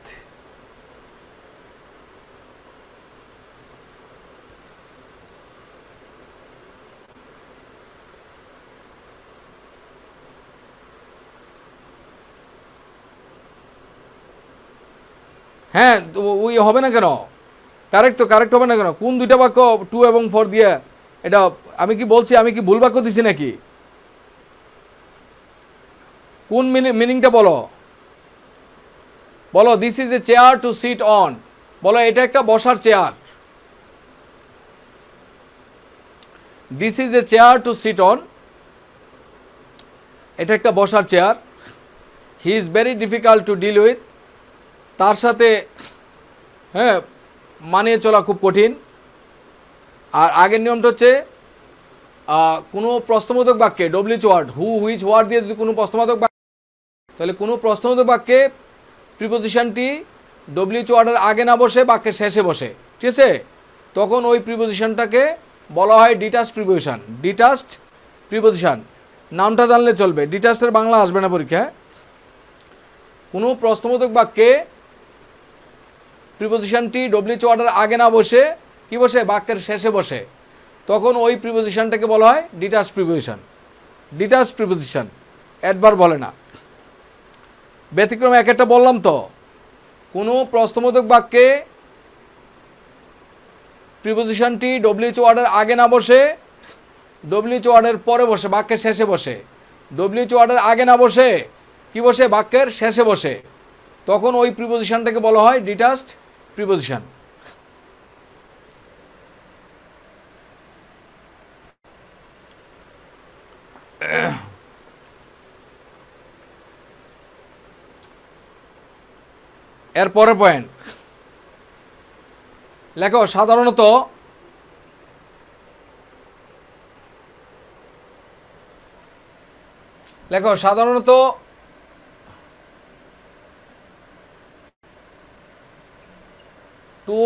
হ্যাঁ, ওই হবে না কেন, কারেক্ট হবে না কেন? কোন দুইটা বাক্য টু এবং ফর দিয়ে এটা আমি কি বলছি, আমি কি ভুল বাক্য দিছি নাকি? কোন মিনিংটা বলো, বলো this is a chair to sit on, বলো এটা একটা বসার chair, this is a chair to sit on, এটা একটা বসার chair. He is very difficult to deal with, তার সাথে হ্যাঁ মানিয়ে চলা খুব কঠিন। আর আগের নিয়মটা হচ্ছে কোনো প্রশ্নবোধক বাক্যে WH word, who which word দিয়ে যদি কোনো প্রশ্নবোধক বাক্য, তাহলে কোনো প্রশ্নবোধক বাক্যে প্রিপোজিশনটি ডব্লিউএইচ ওয়ার্ডের আগে না বসে বাক্যের শেষে বসে, ঠিক আছে, তখন ওই প্রিপোজিশনটাকে বলা হয় ডিটাচড প্রিপোজিশন। ডিটাচড প্রিপোজিশন নামটা জানলে চলবে, ডিটাচডের বাংলা আসবে না পরীক্ষায়। কোনো প্রশ্নবোধক বাক্যে প্রিপোজিশনটি ডব্লিউএইচ ওয়ার্ডের আগে না বসে কি বসে, বাক্যের শেষে বসে, তখন ওই প্রিপোজিশনটাকে বলা হয় detached preposition. Detached preposition adverb বলে না। ব্যতিক্রম এক একটা বললাম তো, কোনো প্রশ্নবোধক বাক্যে প্রিপোজিশনটি ডব্লিউএইচ ওয়ার্ডের আগে না বসে ডব্লিউএইচ ওয়ার্ডের পরে বসে, বাক্যের শেষে বসে। ডব্লিউএইচ ওয়ার্ডের আগে না বসে কি বসে, বাক্যের শেষে বসে, তখন ওই প্রিপোজিশনটাকে বলা হয় ডিটাচড প্রিপোজিশন। এর পরের পয়েন্ট লেখো, সাধারণত লেখো সাধারণত টু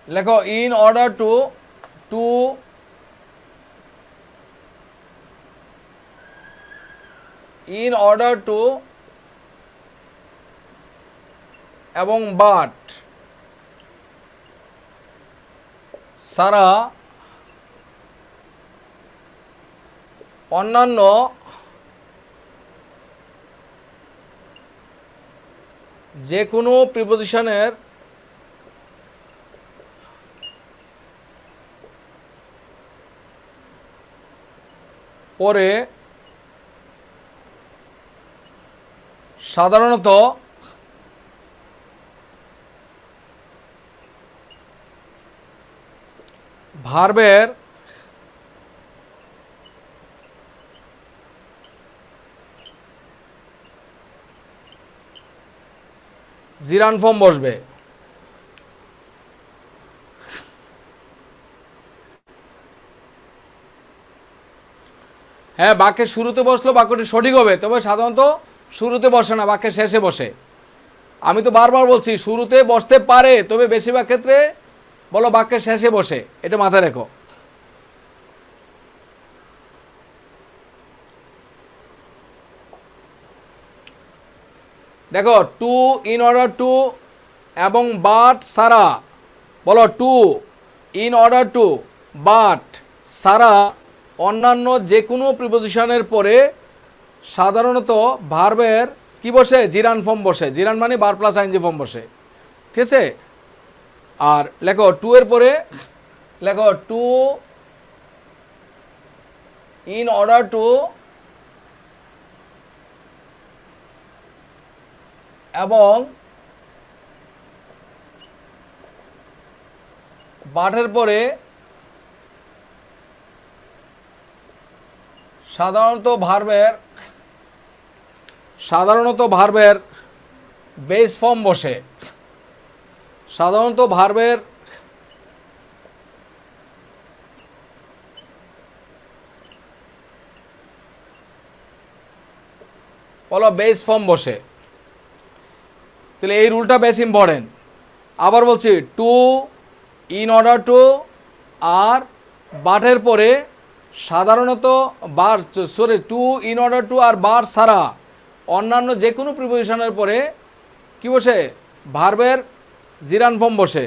লেখো ইন অর্ডার টু এবং বাট সারা অন্যান্য যে কোনো প্রিপোজিশনের পরে সাধারণত ভার্বের জিরান ফর্ম বসবে। হ্যাঁ, বাক্যের শুরুতে বসলো বাক্যটি সঠিক হবে, তবে সাধারণত শুরুতে বসে না, বাক্যের শেষে বসে। আমি তো বারবার বলছি শুরুতে বসতে পারে, তবে বেশিরভাগ ক্ষেত্রে বলো বাক্যের শেষে বসে, এটা মাথায় রেখো। দেখো টু, ইন অর্ডার টু এবং বাট সারা, বলো to, in order to, but সারা অন্যান্য যে কোনো প্রিপোজিশনের পরে সাধারণত ভার্বের কি বসে, জিরান ফর্ম বসে। জিরান মানে বার প্লাস আইএনজি ফর্ম বসে, ঠিক আছে। আর লেখো টু এর পরে লেখো টু ইন অর্ডার টু এবং বাটের পরে সাধারণত ভার্বের বেস ফর্ম বসে। সাধারণত ভার্বের বলো বেস ফর্ম বসে। তাহলে এই রুলটা বেশ ইম্পর্টেন্ট। আবার বলছি টু ইন অর্ডার টু আর বাটের পরে সাধারণত বার টু ইন অর্ডার টু আর বার ছাড়া অন্যান্য যে কোনো প্রিপোজিশনের পরে কি বসে, ভার্বের জিরান ফর্ম বসে।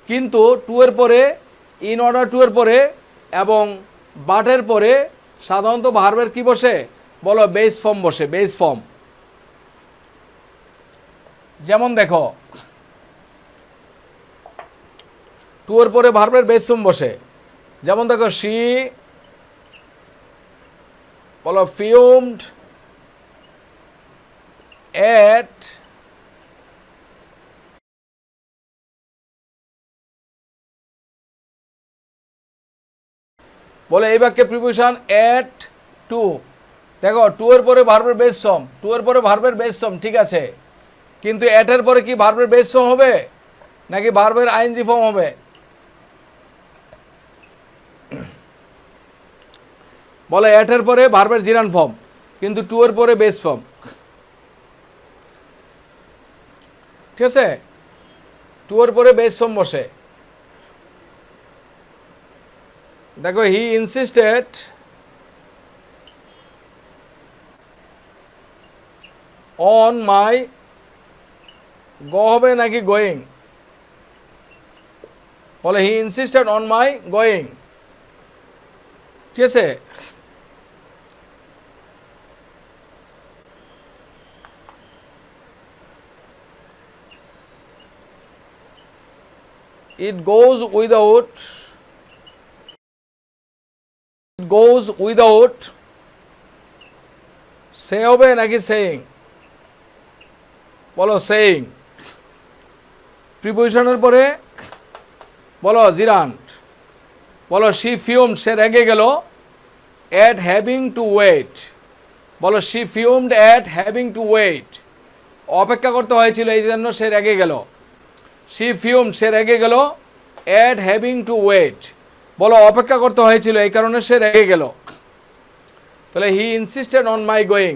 কিন্তু টু এর পরে, ইন অর্ডার টু এর পরে এবং বাটের পরে সাধারণত ভার্বের কি বসে বলো, বেস ফর্ম বসে, বেস ফর্ম। যেমন দেখো টু এর পরে ভার্বের বেস ফর্ম বসে। যেমন দেখো শি বলো ফিউমড এট বলে এই বাক্যে প্রিপোজিশন এট টু। দেখো টু এর পরে ভার্বের বেস ফর্ম, টু এর পরে ভার্বের বেস ফর্ম, ঠিক আছে, কিন্তু এট এর পরে কি ভার্বের বেস ফর্ম হবে নাকি ভার্বের আইএনজি ফর্ম হবে? বলে এট এর পরে ভার্বের জিরান ফর্ম, কিন্তু টু এর পরে বেস ফর্ম, ঠিক আছে, টু এর পরে বেস ফর্ম বসে। দেখো হি ইনসিস্টেড অন মাই, গো হবে নাকি গোয়িং? বলে হি ইনসিস্টেড অন মাই গোয়িং, ঠিক আছে। It goes without সে হবে নাকি সেইং? বলো সেইং। প্রিপোজিশনের পরে বলো জিরান্ট। বলো শি ফিউমড, সে রেগে গেল, এট হ্যাভিং টু ওয়েট। বলো she fumed at having to wait, অপেক্ষা করতে হয়েছিল এই জন্য সে রেগে গেল। শি ফিউমড, সে রেগে গেল, এট হ্যাভিং টু ওয়েট, বলো অপেক্ষা করতে হয়েছিল এই কারণে সে রেগে গেল। তাহলে he insisted on my going,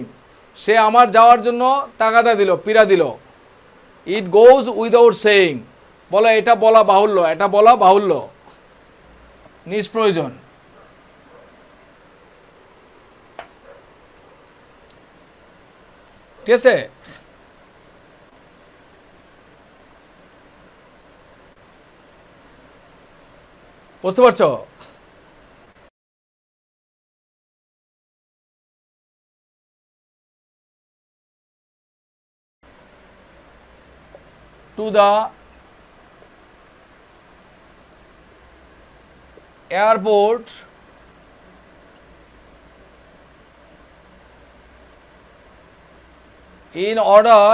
সে আমার যাওয়ার জন্য তাগাদা দিল, পীড়া দিল। ইট গোজ উইদাউট সেইং, বলো এটা বলা বাহুল্য, এটা বলা বাহুল্য, নিষ্প্রয়োজন। ঠিক আছে, বুঝতে পারছো? To the airport in order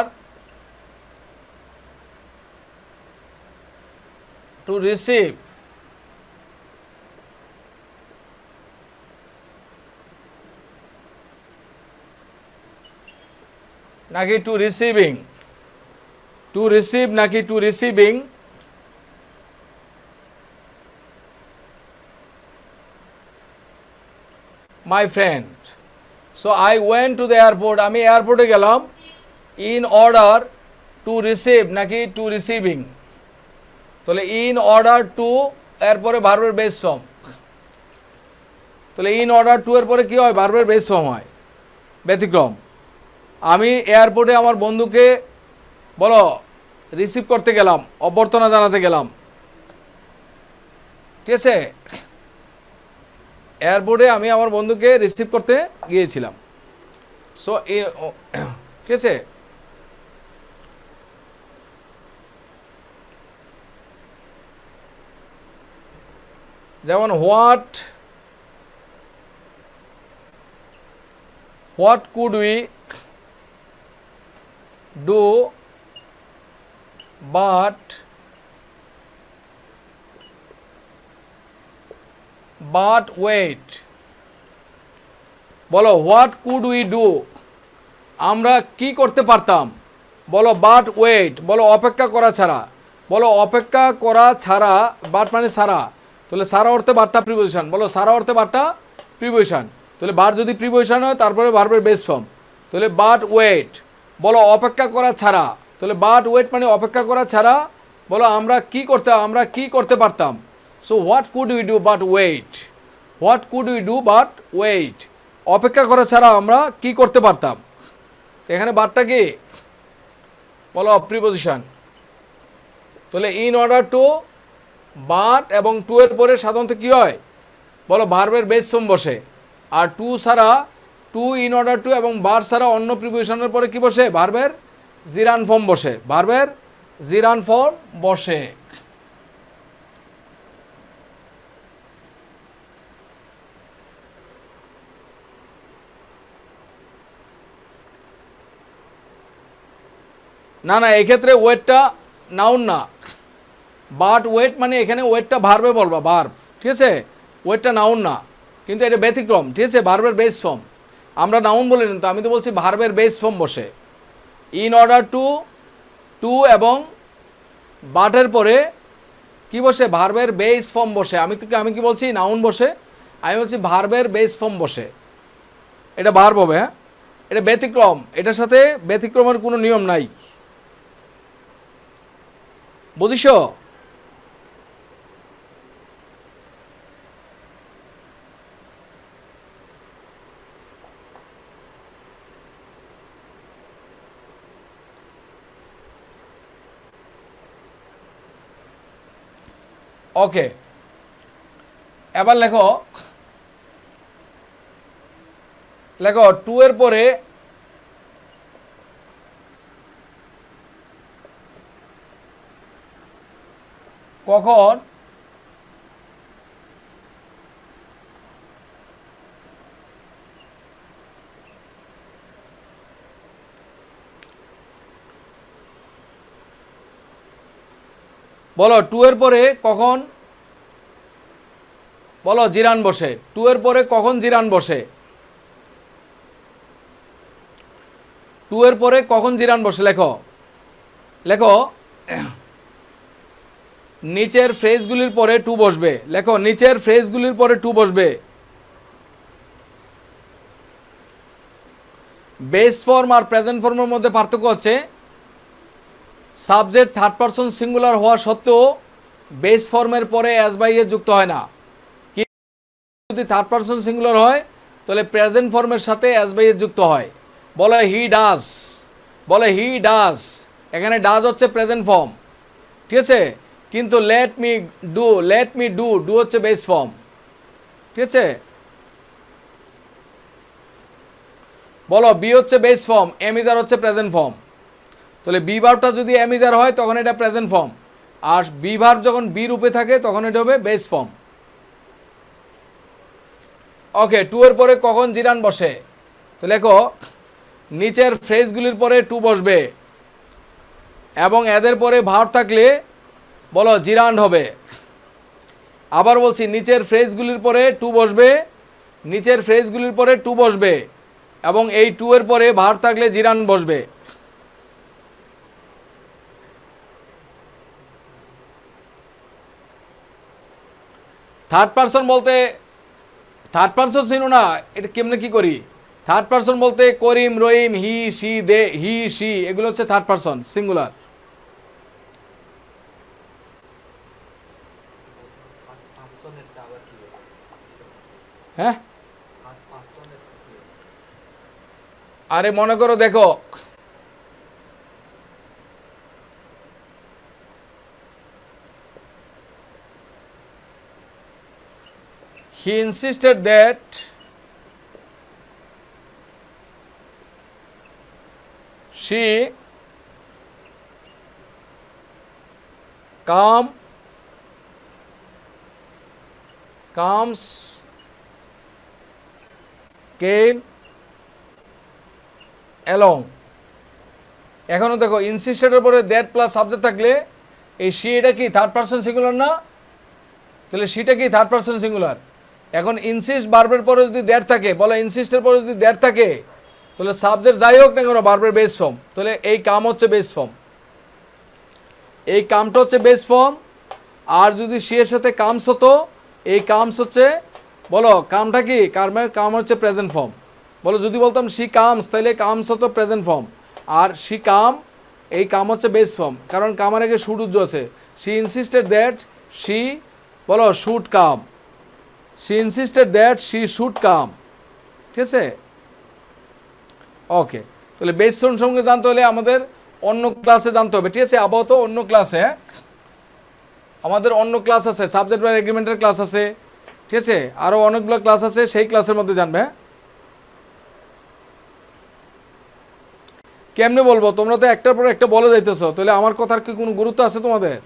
to receive নাকি টু রিসিভিং, টু রিসিভ নাকি to receiving my friend. So I went to the airport, আমি এয়ারপোর্টে গেলাম, ইন অর্ডার টু রিসিভ নাকি টু রিসিভিং। তাহলে ইন অর্ডার টু এরপরে ভার্বের বেস ফর্ম, তাহলে ইন অর্ডার টু এর পরে কি হয়, ভার্বের বেস ফর্ম হয়। ব্যতিক্রম, আমি এয়ারপোর্টে আমার বন্ধুকে বলো রিসিভ করতে গেলাম, অভ্যর্থনা জানাতে গেলাম, ঠিক আছে, এয়ারপোর্টে আমি আমার বন্ধুকে রিসিভ করতে গিয়েছিলাম। সো ঠিক আছে, যেমন what could we do but wait. বলো হোয়াট কুড উই ডু, আমরা কি করতে পারতাম। বলো বাট ওয়েট, বলো অপেক্ষা করা ছাড়া। বলো অপেক্ষা করা ছাড়া, বাট মানে সারা, তাহলে সারা অর্থে বাটটা প্রিপোজিশন। বলো সারা অর্থে বাটটা প্রিপোজিশন, তাহলে বার যদি প্রিপোজিশন হয় তারপরে ভার্বের বেস ফর্ম, তাহলে বাট ওয়েট। বলো অপেক্ষা করা ছাড়া, তাহলে বাট ওয়েট মানে অপেক্ষা করা ছাড়া। বলো আমরা কি করতে পারতাম। So what could we do but wait, what could we do but wait, অপেক্ষা করা ছাড়া আমরা কি করতে পারতাম। এখানে বাটটা কি, বলো প্রিপোজিশন। তাহলে ইন অর্ডার টু, বাট এবং টু এর পরে সাধারণত কি হয়, বলো ভার্বের বেস ফর্ম বসে। আর টু ছাড়া, টু ইন অর্ডার টু এবং বার ছাড়া অন্য প্রিপোজিশনের পরে কি বসে, ভার্বের জিরান ফর্ম বসে, ভার্বের জিরান ফর্ম বসে। না না, এক্ষেত্রে ওয়েটটা নাউন না, বাট ওয়েট মানে এখানে ওয়েটটা ভার্বে বলবা, ভার্ব, ঠিক আছে, ওয়েটটা নাউন না, কিন্তু এটা ব্যতিক্রম, ঠিক আছে, ভার্বের বেস ফর্ম। আমরা নাউন বলি না তো, আমি তো বলছি ভার্বের বেস ফর্ম বসে। ইন অর্ডার টু, টু এবং বাটের পরে কি বসে, ভার্বের বেস ফর্ম বসে। আমি কি বলছি, নাউন বসে, আমি বলছি ভার্বের বেস ফর্ম বসে, এটা ভার্ব হবে। হ্যাঁ, এটা ব্যতিক্রম, এটার সাথে ব্যতিক্রমের কোনো নিয়ম নাই, বুঝিস। ওকে, এবার লেখো, টু এর পরে কখন বলো টু এর পরে কখন, বলো জিরান বসে, টু এর পরে কখন জিরান বসে, টু এর পরে কখন জিরান বসে, লেখো নিচের ফ্রেজগুলির পরে টু বসবে, লেখো নিচের ফ্রেজগুলির পরে টু বসবে। বেস ফর্ম আর প্রেজেন্ট ফর্মের মধ্যে পার্থক্য হচ্ছে সাবজেক্ট থার্ড পারসন সিঙ্গুলার হওয়া সত্ত্বেও বেস ফর্মের পরে অ্যাজ বাই এ যুক্ত হয় না। যদি থার্ড পারসন সিঙ্গুলার হয় তাহলে প্রেজেন্ট ফর্মের সাথে অ্যাজ বাই এ যুক্ত হয়। বলে হি ডাজ, বলে হি ডাজ, এখানে ডাজ হচ্ছে প্রেজেন্ট ফর্ম, ঠিক আছে, কিন্তু লেট মি ডু, ডু হচ্ছে বেস ফর্ম, ঠিক আছে। বলো বি হচ্ছে বেস ফর্ম, এমিজার হচ্ছে প্রেজেন্ট ফর্ম। তাহলে বি ভার্বটা যদি এমিজার হয় তখন এটা প্রেজেন্ট ফর্ম, আর বি ভার্ব যখন বি রূপে থাকে তখন এটা হবে বেস ফর্ম। ওকে, টু এর পরে কখন জিরান বসে, তো লেখো নিচের ফ্রেজগুলির পরে টু বসবে এবং এদের পরে ভার্ব থাকলে বলো জিরান্ড হবে। আবার বলছি, নিচের ফ্রেজগুলির পরে টু বসবে, নিচের ফ্রেজগুলির পরে টু বসবে এবং এই টু এর পরে ভার্ব থাকলে জিরান্ড বসবে। থার্ড পারসন বলতে, থার্ড পারসন ছিল না, এটা কেমনে কি করি, থার্ড পারসন বলতে করিম, রহিম, হি, সি, দে, হি, সি, এগুলো হচ্ছে থার্ড পারসন সিঙ্গুলার। হ্যাঁ, আরে মনে করো, দেখো he insisted that she come comes, came, along. এখনো দেখো ইনসিস্টেডের পরে দ্যাট প্লাস সাবজেক্ট থাকলে এই সি এটা কি থার্ড পারসন সিঙ্গুলার না? তাহলে সিটা কি থার্ড পারসন সিঙ্গুলার। এখন ইনসিস্ট বার্বের পরে যদি দ্যাট থাকে, বলো ইনসিস্টের পরে যদি দ্যাট থাকে, তাহলে সাবজেক্ট যাই হোক না কেন বার্বের বেস ফর্ম, তাহলে এই কাম হচ্ছে বেস ফর্ম, এই কামটা হচ্ছে বেস ফর্ম। আর যদি সি এর সাথে কামস হতো, এই কামস হচ্ছে, বলো কামটা কি, কামের কাম হচ্ছে প্রেজেন্ট ফর্ম। বলো যদি বলতাম সি কামস, তাহলে কামস হতো প্রেজেন্ট ফর্ম, আর সি কাম, এই কাম হচ্ছে বেস ফর্ম, কারণ কামের আগে শুড উজ্জ আছে। সি ইনসিস্টেড দ্যাট সি, বলো should come, she insisted that she should come, ঠিক আছে? ওকে, তাহলে বেস ফর্ম সঙ্গে জানতে হলে আমাদের অন্য ক্লাসে জানতে হবে, ঠিক আছে? আপাতত অন্য ক্লাসে, আমাদের অন্য ক্লাস আছে, সাবজেক্ট ভার্ব এগ্রিমেন্টের ক্লাস আছে, ঠিক আছে? আরও অনেকগুলো ক্লাস আছে, সেই ক্লাসের মধ্যে জানবে। হ্যাঁ, কেমনে বলবো, তোমরা তো একটার পর একটা বলে যাইতেছো, তাহলে আমার কথার কি কোনো গুরুত্ব আছে তোমাদের?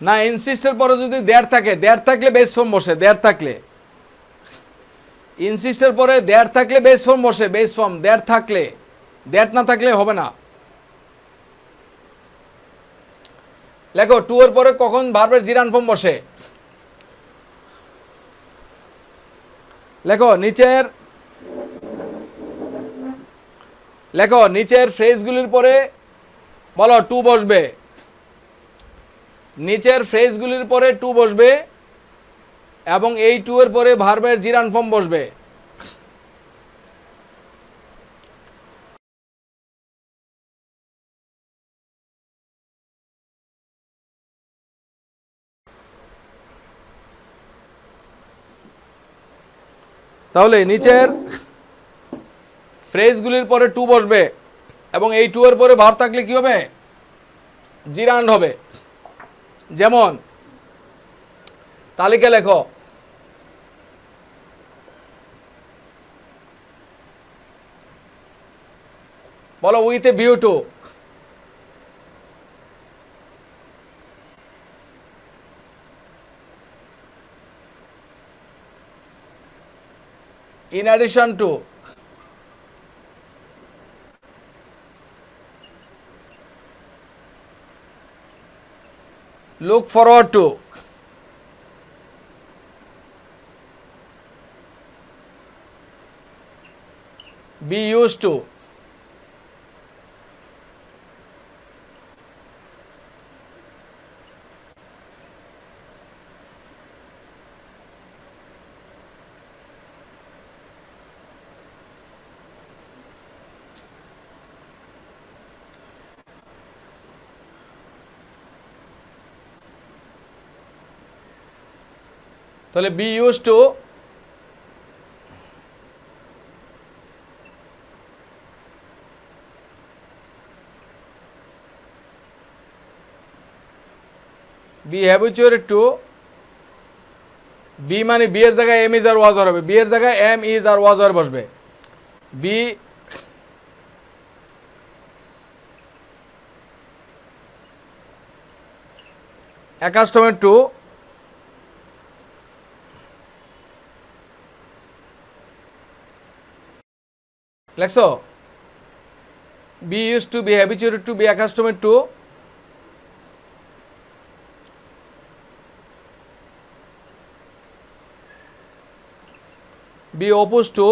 না, ইনসিস্টের পরে যদি দেয়ার থাকে, দেয়ার থাকলে বেস ফর্ম বসে, দেয়ার থাকলে, ইনসিস্টের পরে দেয়ার থাকলে বেস ফর্ম বসে, বেস ফর্ম দেয়ার থাকলে, দেয়ার না থাকলে হবে না। লেখো টু এর পরে কখন ভার্বের জিরান ফর্ম বসে, লেখো নিচের, লেখো নিচের ফ্রেজগুলির পরে বলো টু বসবে, নিচের ফ্রেজগুলির পরে টু বসবে এবং এই টু এর পরে ভার্বের জিরান ফর্ম বসবে। তাহলে নিচের ফ্রেজগুলির পরে টু বসবে এবং এই টু এর পরে ভার্ব থাকলে কি হবে, জিরান্ড হবে। যেমন তালিকা লেখো, বলো with a view to, in addition to, look forward to, be used to, তাহলে be use to, be habituated to, be মানে বি এর জায়গায় এম ইজ আর ওয়াজ আর হবে, বি এর জায়গায় এম ইজ আর ওয়াজ আর বসবে। বি অ্যাকাস্টমেড টু, লেখছো be use to, be habituated to, be accustomed to, be opposed to,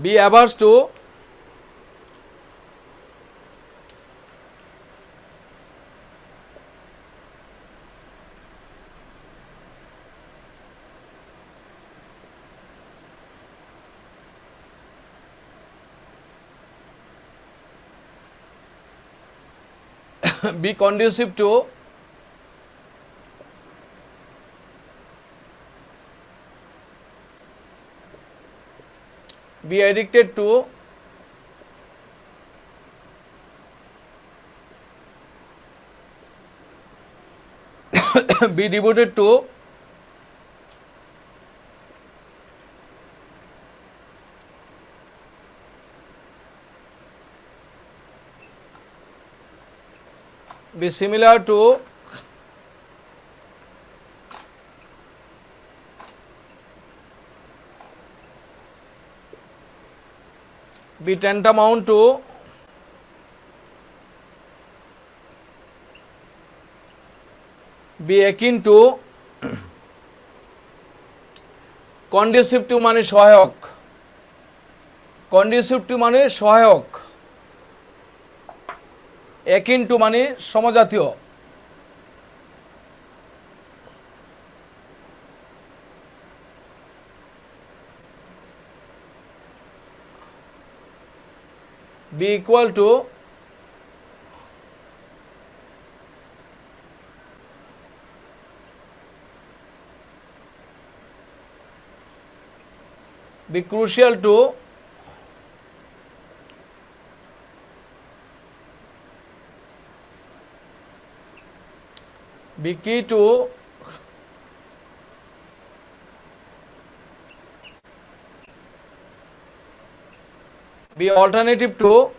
be averse to, be conducive to, be addicted to, be devoted to, be similar to be tantamount to be akin to conducive to মানে সহায়ক conducive to মানে সহায়ক akin to মানে সমজাতীয় be equal to be crucial to be key to be alternative to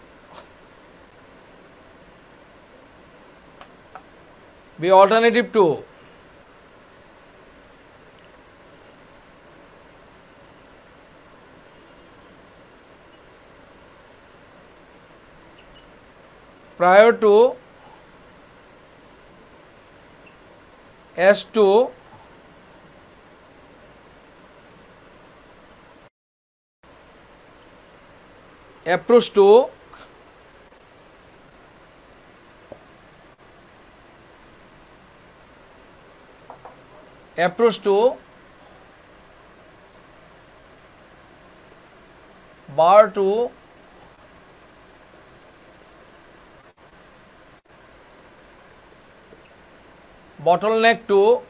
be alternative to prior to as to approach to bar to bottleneck to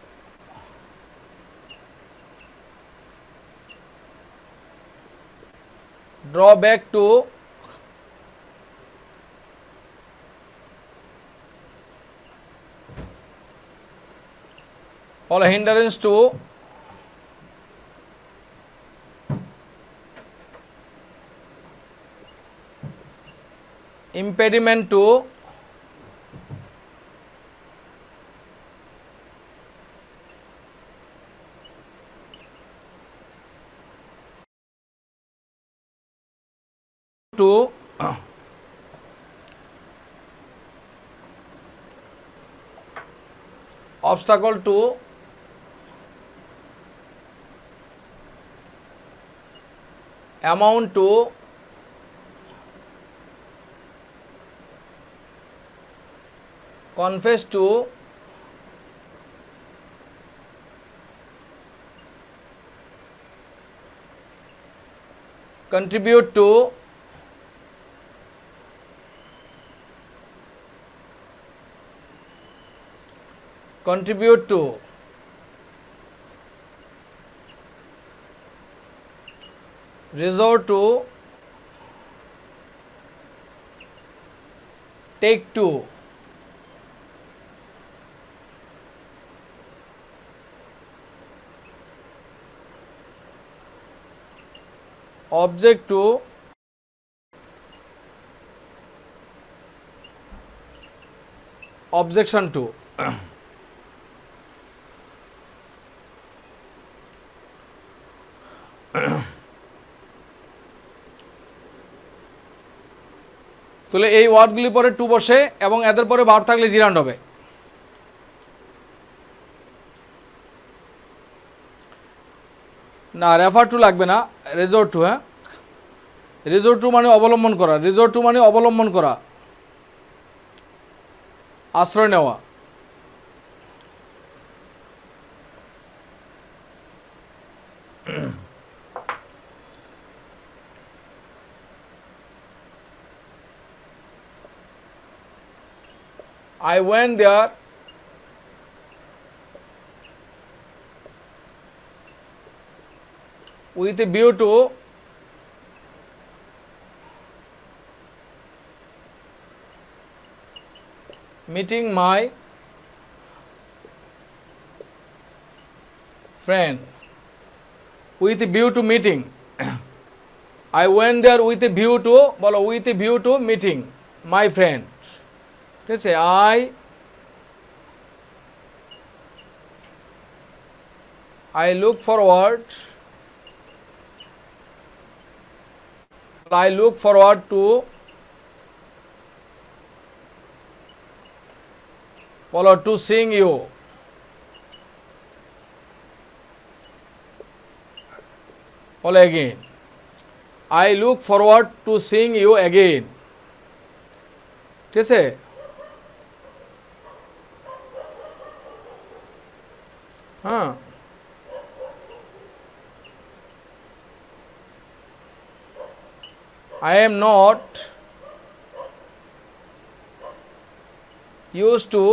drawback to or hindrance to impediment to obstacle to amount to confess to contribute to resort to take to object to objection to তাহলে এই ওয়ার্ডগুলি পরে two বসে এবং এদের পরে verb থাকলে জিরান্ড হবে না রেফার টু লাগবে না রেজোর্ট টু হ্যাঁ রেজোর্ট টু মানে অবলম্বন করা রেজোর্ট টু মানে অবলম্বন করা আশ্রয় নেওয়া I went there with a view to meeting my friend with a view to meeting I went there with a view to বলো with a view to meeting my friend ঠিক আছে I I look forward to বলো to seeing you. বলো again. I look forward to seeing you again. ঠিক আছে? হ্যাঁ, I am not used to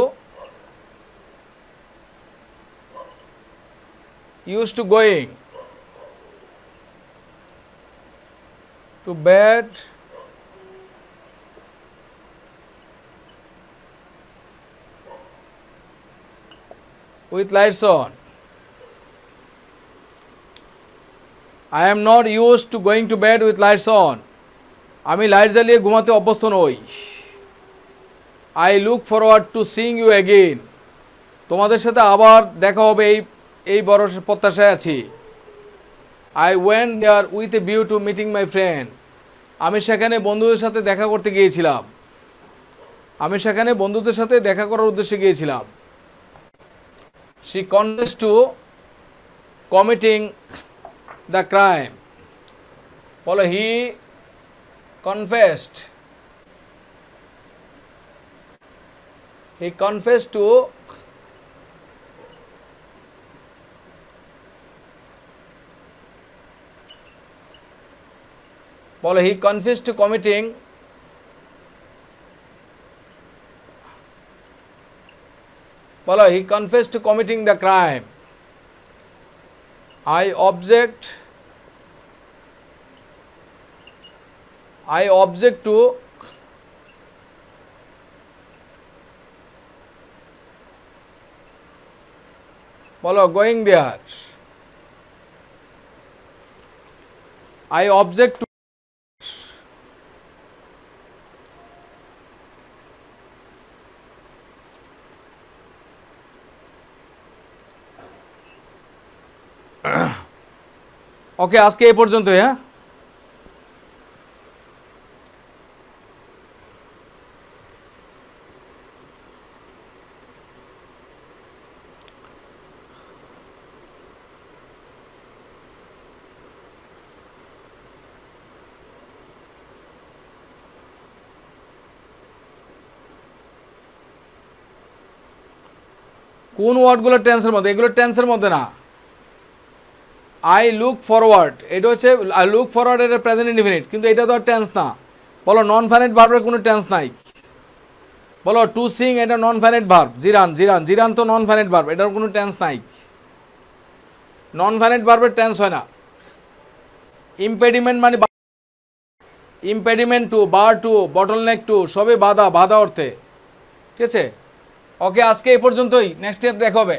going to bed with lights on. I am not used to going to bed with lights on. আমি light জ্বালিয়ে ঘুমাতে অভ্যস্ত নই। I look forward to seeing you again. তোমাদের সাথে আবার দেখা হবে এই বড় প্রত্যাশায় আছি। I went there with a view to meeting my friend. আমি সেখানে বন্ধুদের সাথে দেখা করতে গিয়েছিলাম। আমি সেখানে বন্ধুদের সাথে দেখা করার উদ্দেশ্যে গিয়েছিলাম। She confessed to committing the crime. বলো he confessed to বলো he confessed to committing বলো he confessed to committing the crime. I object to বলো going there. I object to ওকে, আজকে এই পর্যন্তই। হ্যাঁ, কোন ওয়ার্ডগুলো টেন্সের মধ্যে? এগুলো টেন্সের মধ্যে না। আই লুক ফরওয়ার্ড, এটা হচ্ছে আই লুক ফরওয়ার্ড, এটা প্রেজেন্ট ইনডিফিনিট, কিন্তু এটা তো আর টেন্স না। বলো নন ফাইনাইট ভার্বের কোনো টেন্স নাই। বলো টু সিং, এটা নন ফাইনাইট ভার্ব। জিরান তো নন ফাইনাইট ভার্ব, এটার কোনো টেন্স নাই। নন ফাইনাইট ভার্বের টেন্স হয় না। ইম্পেডিমেন্ট মানে ইম্পেডিমেন্ট টু, বার টু, বটলনেক টু, সবই বাধা অর্থে। ঠিক আছে? ওকে, আজকে এই পর্যন্তই। নেক্সট ইয়ার দেখা হবে।